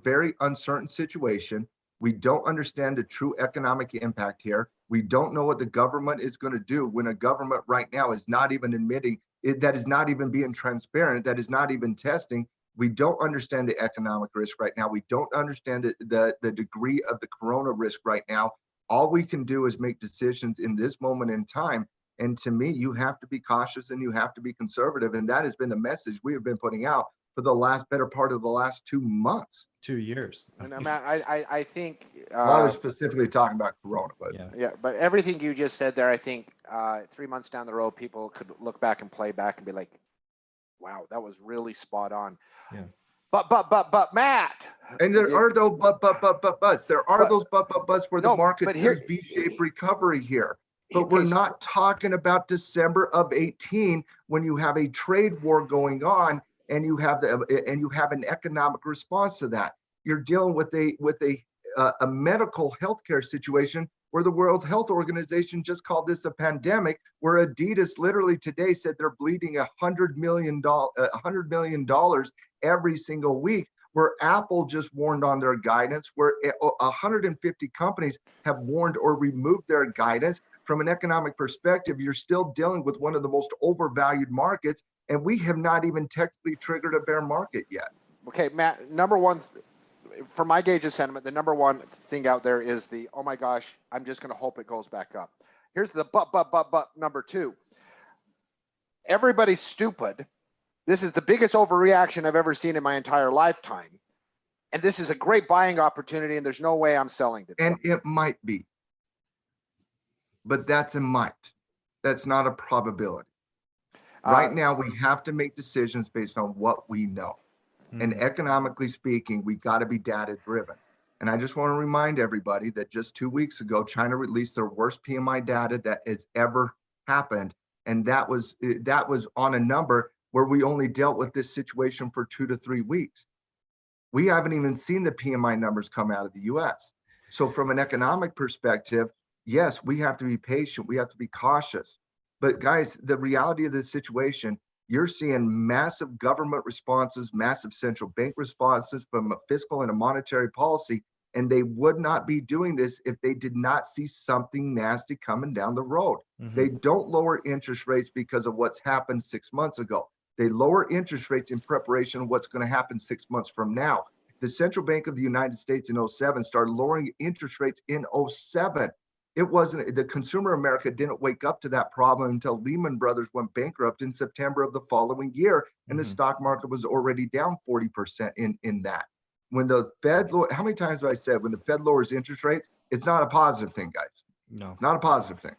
very uncertain situation. We don't understand the true economic impact here. We don't know what the government is going to do when a government right now is not even admitting it, that is not even being transparent, that is not even testing. We don't understand the economic risk right now. We don't understand the degree of the corona risk right now. All we can do is make decisions in this moment in time. And to me, you have to be cautious and you have to be conservative. And that has been the message we have been putting out for the better part of the last 2 months. 2 years. And I think I was specifically talking about corona, but yeah, but everything you just said there, I think 3 months down the road, people could look back and play back and be like, wow, that was really spot on. Yeah. But Matt. And there are those buts. There are those buts where the market is V-shaped recovery here. But we're not talking about December of 18 when you have a trade war going on and you have an economic response to that. You're dealing with a medical healthcare situation where the World Health Organization just called this a pandemic, where Adidas literally today said they're bleeding $100 million every single week, where Apple just warned on their guidance, where 150 companies have warned or removed their guidance. From an economic perspective, you're still dealing with one of the most overvalued markets, and we have not even technically triggered a bear market yet. Okay, Matt, number one, for my gauge of sentiment, the number one thing out there is the, oh my gosh, I'm just going to hope it goes back up. Here's the but number two. Everybody's stupid. This is the biggest overreaction I've ever seen in my entire lifetime. And this is a great buying opportunity, and there's no way I'm selling it. And it might be. But that's a might. That's not a probability. Right now, we have to make decisions based on what we know. And economically speaking, we got to be data driven. And I just want to remind everybody that just 2 weeks ago, China released their worst PMI data that has ever happened. And that was on a number where we only dealt with this situation for 2 to 3 weeks. We haven't even seen the PMI numbers come out of the US. So from an economic perspective, yes, we have to be patient. We have to be cautious. But guys, the reality of this situation, you're seeing massive government responses, massive central bank responses from a fiscal and a monetary policy, and they would not be doing this if they did not see something nasty coming down the road. They don't lower interest rates because of what's happened 6 months ago. They lower interest rates in preparation of what's going to happen 6 months from now. The Central Bank of the United States in 07 started lowering interest rates in 07. It wasn't, the consumer America didn't wake up to that problem until Lehman Brothers went bankrupt in September of the following year. And the stock market was already down 40% in that. When the Fed, how many times have I said, when the Fed lowers interest rates, it's not a positive thing, guys. No, it's not a positive thing.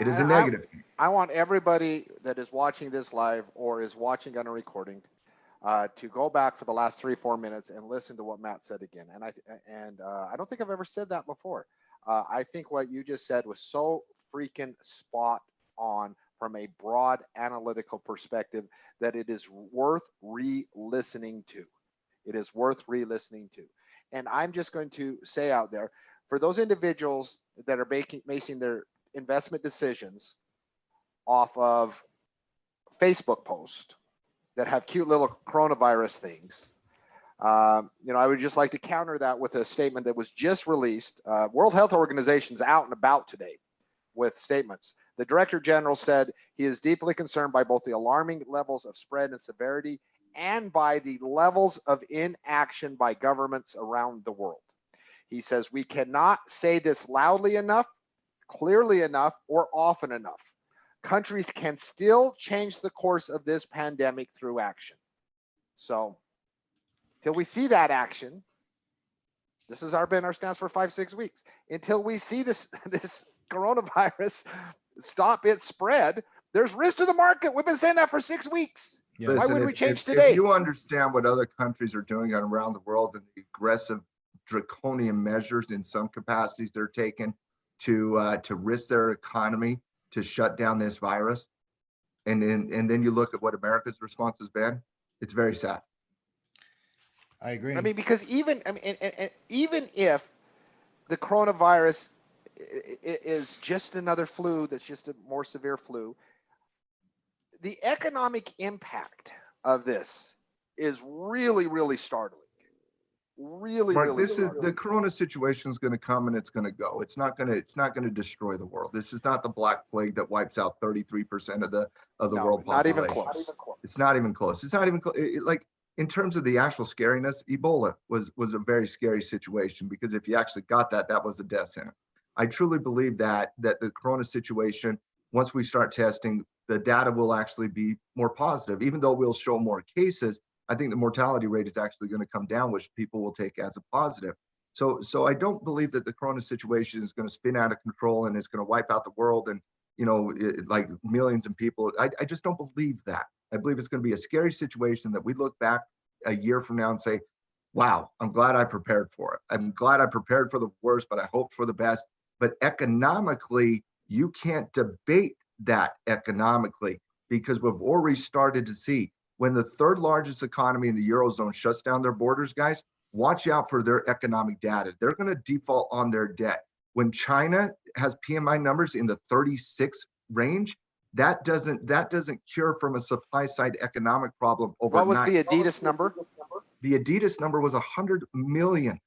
It is a negative thing. I want everybody that is watching this live or is watching on a recording to go back for the last 3-4 minutes and listen to what Matt said again. And I don't think I've ever said that before. I think what you just said was so freaking spot on from a broad analytical perspective that it is worth re-listening to. It is worth re-listening to. And I'm just going to say out there, for those individuals that are making their investment decisions off of Facebook posts that have cute little coronavirus things, I would just like to counter that with a statement that was just released. World Health Organization's out and about today with statements. The Director General said he is deeply concerned by both the alarming levels of spread and severity and by the levels of inaction by governments around the world. He says, we cannot say this loudly enough, clearly enough, or often enough. Countries can still change the course of this pandemic through action. So, till we see that action, this has been our stance for 5-6 weeks. Until we see this coronavirus stop its spread, there's risk to the market. We've been saying that for 6 weeks. Yeah. Why Listen, would we change today? If you understand what other countries are doing around the world and the aggressive draconian measures in some capacities they're taking to risk their economy to shut down this virus, and then you look at what America's response has been, it's very sad. I agree. I mean, because even if the coronavirus is just another flu, that's just a more severe flu, the economic impact of this is really, really startling. Really, Mark, really this startling. is the corona situation is going to come and it's going to go. It's not going to destroy the world. This is not the Black Plague that wipes out 33% of the world population. Not even close. It's not even close. It's not even close. Like in terms of the actual scariness, Ebola was a very scary situation because if you actually got that was a death sentence. I truly believe that the corona situation, once we start testing, the data will actually be more positive. Even though we'll show more cases, I think the mortality rate is actually going to come down, which people will take as a positive. So I don't believe that the corona situation is going to spin out of control and it's going to wipe out the world and, like millions of people. I just don't believe that. I believe it's going to be a scary situation that we look back a year from now and say, wow, I'm glad I prepared for it. I'm glad I prepared for the worst, but I hoped for the best. But economically, you can't debate that economically because we've already started to see when the third largest economy in the Eurozone shuts down their borders, guys, watch out for their economic data. They're going to default on their debt. When China has PMI numbers in the 36 range, that doesn't cure from a supply side economic problem overnight. What was the Adidas number? The Adidas number was 100 million.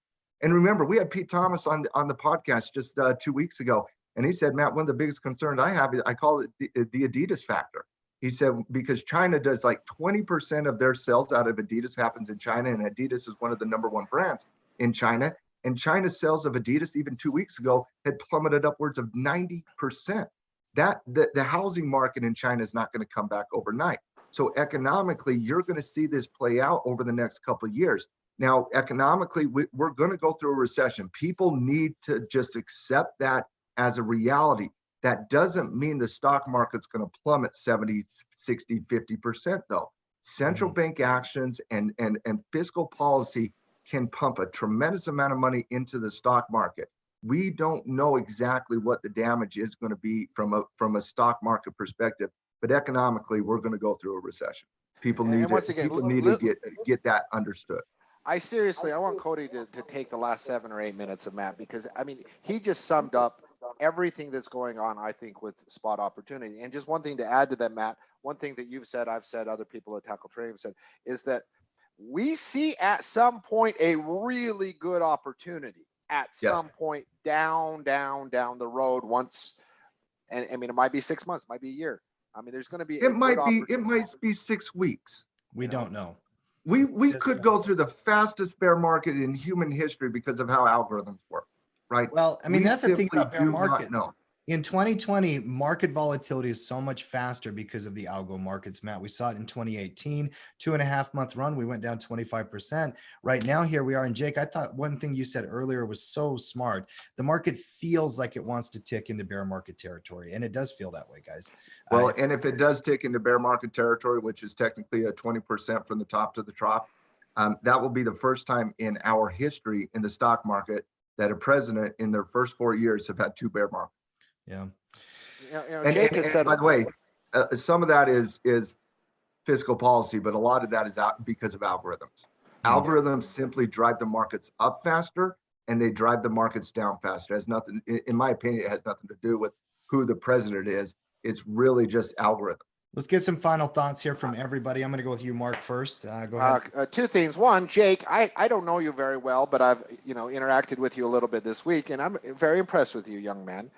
And remember, we had Pete Thomas on the podcast just 2 weeks ago. And he said, Matt, one of the biggest concerns I have, I call it the Adidas factor. He said, because China does like 20% of their sales out of Adidas happens in China, and Adidas is one of the #1 brands in China. And China's sales of Adidas even 2 weeks ago had plummeted upwards of 90%. The housing market in China is not going to come back overnight. So economically, you're going to see this play out over the next couple of years. Now, economically, we're going to go through a recession. People need to just accept that as a reality. That doesn't mean the stock market's going to plummet 70, 60, 50% though. Central bank actions and fiscal policy can pump a tremendous amount of money into the stock market. We don't know exactly what the damage is going to be from a stock market perspective, but economically, we're going to go through a recession. People need to get that understood. I want Cody to take the last 7 or 8 minutes of Matt, because I mean, he just summed up everything that's going on, I think, with spot opportunity. And just one thing to add to that, Matt, one thing that you've said, I've said, other people at Tackle Trading have said, is that we see at some point a really good opportunity at some point down the road once. And I mean, it might be 6 months, might be a year. I mean, there's going to be, it might be 6 weeks. We don't know. We could go through the fastest bear market in human history because of how algorithms work, right? Well, I mean, that's the thing about bear do not markets. know. In 2020, market volatility is so much faster because of the algo markets, Matt. We saw it in 2018, 2.5-month run. We went down 25%. Right now, here we are. And Jake, I thought one thing you said earlier was so smart. The market feels like it wants to tick into bear market territory. And it does feel that way, guys. Well, and if it does tick into bear market territory, which is technically a 20% from the top to the trough, that will be the first time in our history in the stock market that a president in their first 4 years have had 2 bear markets. Yeah. Jake has said, by the way, some of that is fiscal policy, but a lot of that is out because of algorithms. Algorithms simply drive the markets up faster and they drive the markets down faster. It has nothing, in my opinion, it has nothing to do with who the president is. It's really just algorithm. Let's get some final thoughts here from everybody. I'm going to go with you, Mark, first. Go ahead. 2 things. One, Jake, I don't know you very well, but I've interacted with you a little bit this week, and I'm very impressed with you, young man.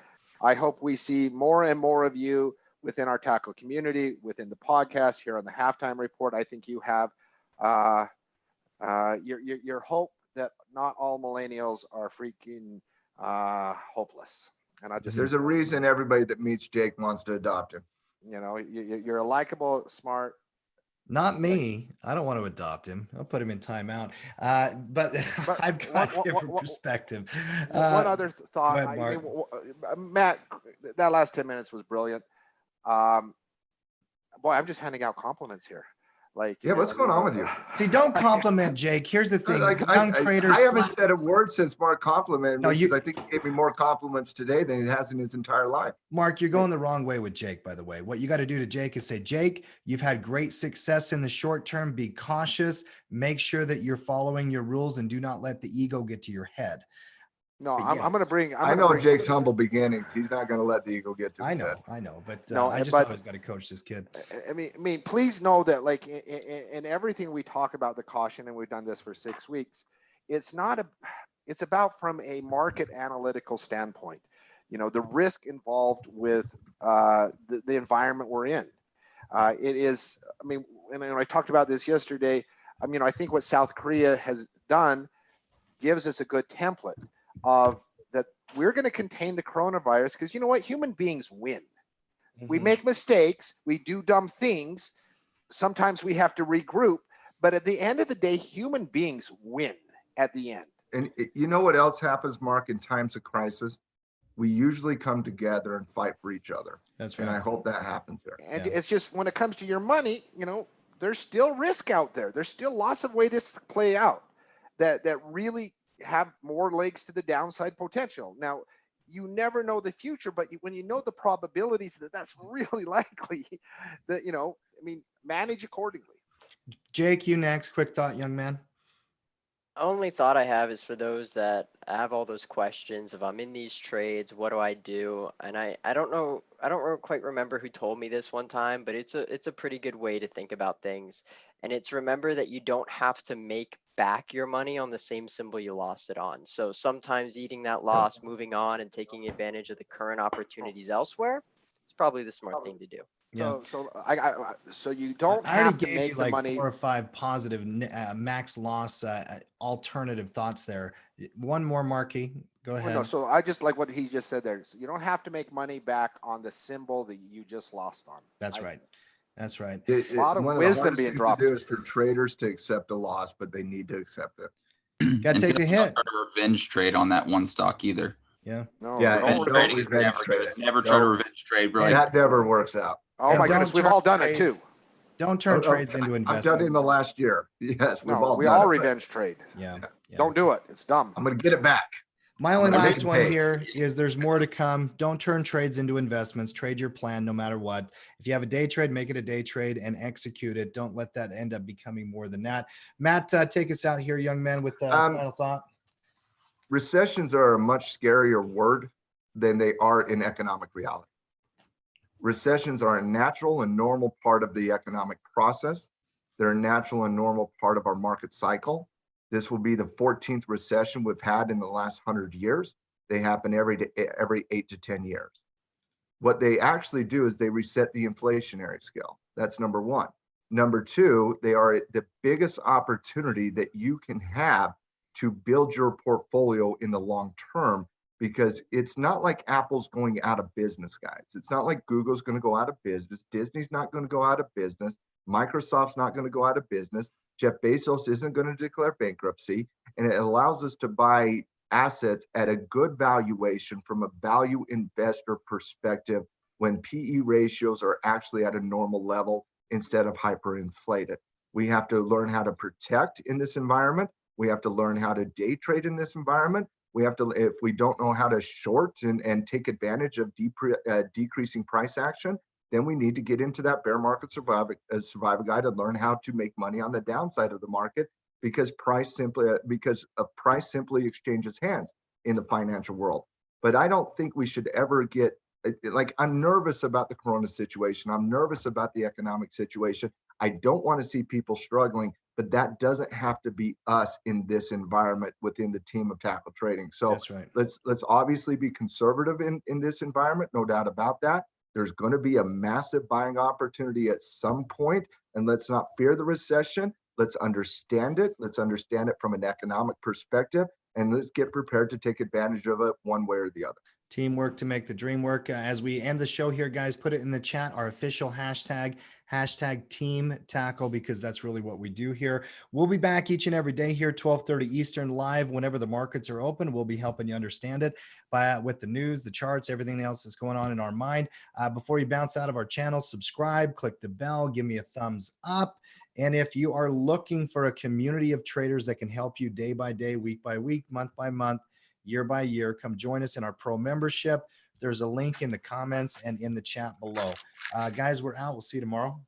I hope we see more and more of you within our tackle community, within the podcast, here on the halftime report. I think you have your hope that not all millennials are freaking hopeless. And there's a reason everybody that meets Jake wants to adopt him. You're a likable, smart. Not me. I don't want to adopt him. I'll put him in timeout. But I've got a different perspective. One other thought, ahead, Matt, that last 10 minutes was brilliant. Boy, I'm just handing out compliments here. What's going on with you? See, don't compliment Jake. Here's the thing. I haven't said a word since Mark complimented me, because I think he gave me more compliments today than he has in his entire life. Mark, you're going the wrong way with Jake, by the way. What you got to do to Jake is say, Jake, you've had great success in the short term. Be cautious. Make sure that you're following your rules and do not let the ego get to your head. No, I'm going to bring. I know Jake's humble beginnings. He's not going to let the ego get to his head. I know, but I just always got to coach this kid. I mean, please know that, like, in everything we talk about the caution, and we've done this for 6 weeks. It's about from a market analytical standpoint. The risk involved with the environment we're in. It is. I mean, and I talked about this yesterday. I mean, I think what South Korea has done gives us a good template of that. We're going to contain the coronavirus because you know what? Human beings win. We make mistakes. We do dumb things. Sometimes we have to regroup. But at the end of the day, human beings win at the end. And you know what else happens, Mark, in times of crisis? We usually come together and fight for each other. That's right. And I hope that happens there. And it's just when it comes to your money, there's still risk out there. There's still lots of ways this play out that really have more legs to the downside potential. Now, you never know the future, but when you know the probabilities that that's really likely, that, manage accordingly. Jake, you next. Quick thought, young man. Only thought I have is for those that have all those questions. If I'm in these trades, what do I do? And I don't know. I don't quite remember who told me this one time, but it's a pretty good way to think about things. And it's remember that you don't have to make back your money on the same symbol you lost it on. So sometimes eating that loss, moving on, and taking advantage of the current opportunities elsewhere is probably the smart thing to do. Yeah. So you don't I already have to gave make you the like money. 4 or 5 positive max loss alternative thoughts there. One more, Marky. Go Well, ahead. no, so I just like what he just said there. So you don't have to make money back on the symbol that you just lost on. That's right. That's right. A lot of One of the wisdom hardest being things dropped. to do is for traders to accept a loss, but they need to accept it. Gotta And take the definitely don't hit. try to revenge trade on that one stock either. Yeah. No, Yeah, don't and Revenge don't trading is revenge never trade good. it. Never try to Nope. revenge trade. We're And like, That never works out. Oh And my don't goodness, we've turn all done it too. trades- Don't turn trades into I've done it in investments. the last year. Yes, we've No, all we done all it. But revenge trade. Yeah. Yeah. Don't do it. It's dumb. I'm going to get it back. My only I'm gonna make last them one pay. here is there's more to come. Don't turn trades into investments. Trade your plan no matter what. If you have a day trade, make it a day trade and execute it. Don't let that end up becoming more than that. Matt, take us out here, young man, with the final thought. Recessions are a much scarier word than they are in economic reality. Recessions are a natural and normal part of the economic process. They're a natural and normal part of our market cycle. This will be the 14th recession we've had in the last 100 years. They happen every 8 to 10 years. What they actually do is they reset the inflationary scale. That's number one. Number two, they are the biggest opportunity that you can have to build your portfolio in the long term, because it's not like Apple's going out of business, guys. It's not like Google's going to go out of business. Disney's not going to go out of business. Microsoft's not going to go out of business. Jeff Bezos isn't going to declare bankruptcy. And it allows us to buy assets at a good valuation from a value investor perspective when PE ratios are actually at a normal level instead of hyperinflated. We have to learn how to protect in this environment. We have to learn how to day trade in this environment. We have to, if we don't know how to short and take advantage of decreasing price action, then we need to get into that bear market survival guide and learn how to make money on the downside of the market, because price simply exchanges hands in the financial world. But I don't think we should ever get like, I'm nervous about the corona situation. I'm nervous about the economic situation. I don't want to see people struggling, but that doesn't have to be us in this environment within the team of tackle trading. So That's right. let's obviously be conservative in this environment, no doubt about that. There's going to be a massive buying opportunity at some point, and let's not fear the recession. Let's understand it. Let's understand it from an economic perspective, and let's get prepared to take advantage of it one way or the other. Teamwork to make the dream work. As we end the show here, guys, put it in the chat, our official hashtag Team Tackle, because that's really what we do here. We'll be back each and every day here, 12:30 Eastern, live whenever the markets are open. We'll be helping you understand it with the news, the charts, everything else that's going on in our mind. Before you bounce out of our channel, subscribe, click the bell, give me a thumbs up. And if you are looking for a community of traders that can help you day by day, week by week, month by month, year by year, come join us in our pro membership. There's a link in the comments and in the chat below. Guys, we're out. We'll see you tomorrow.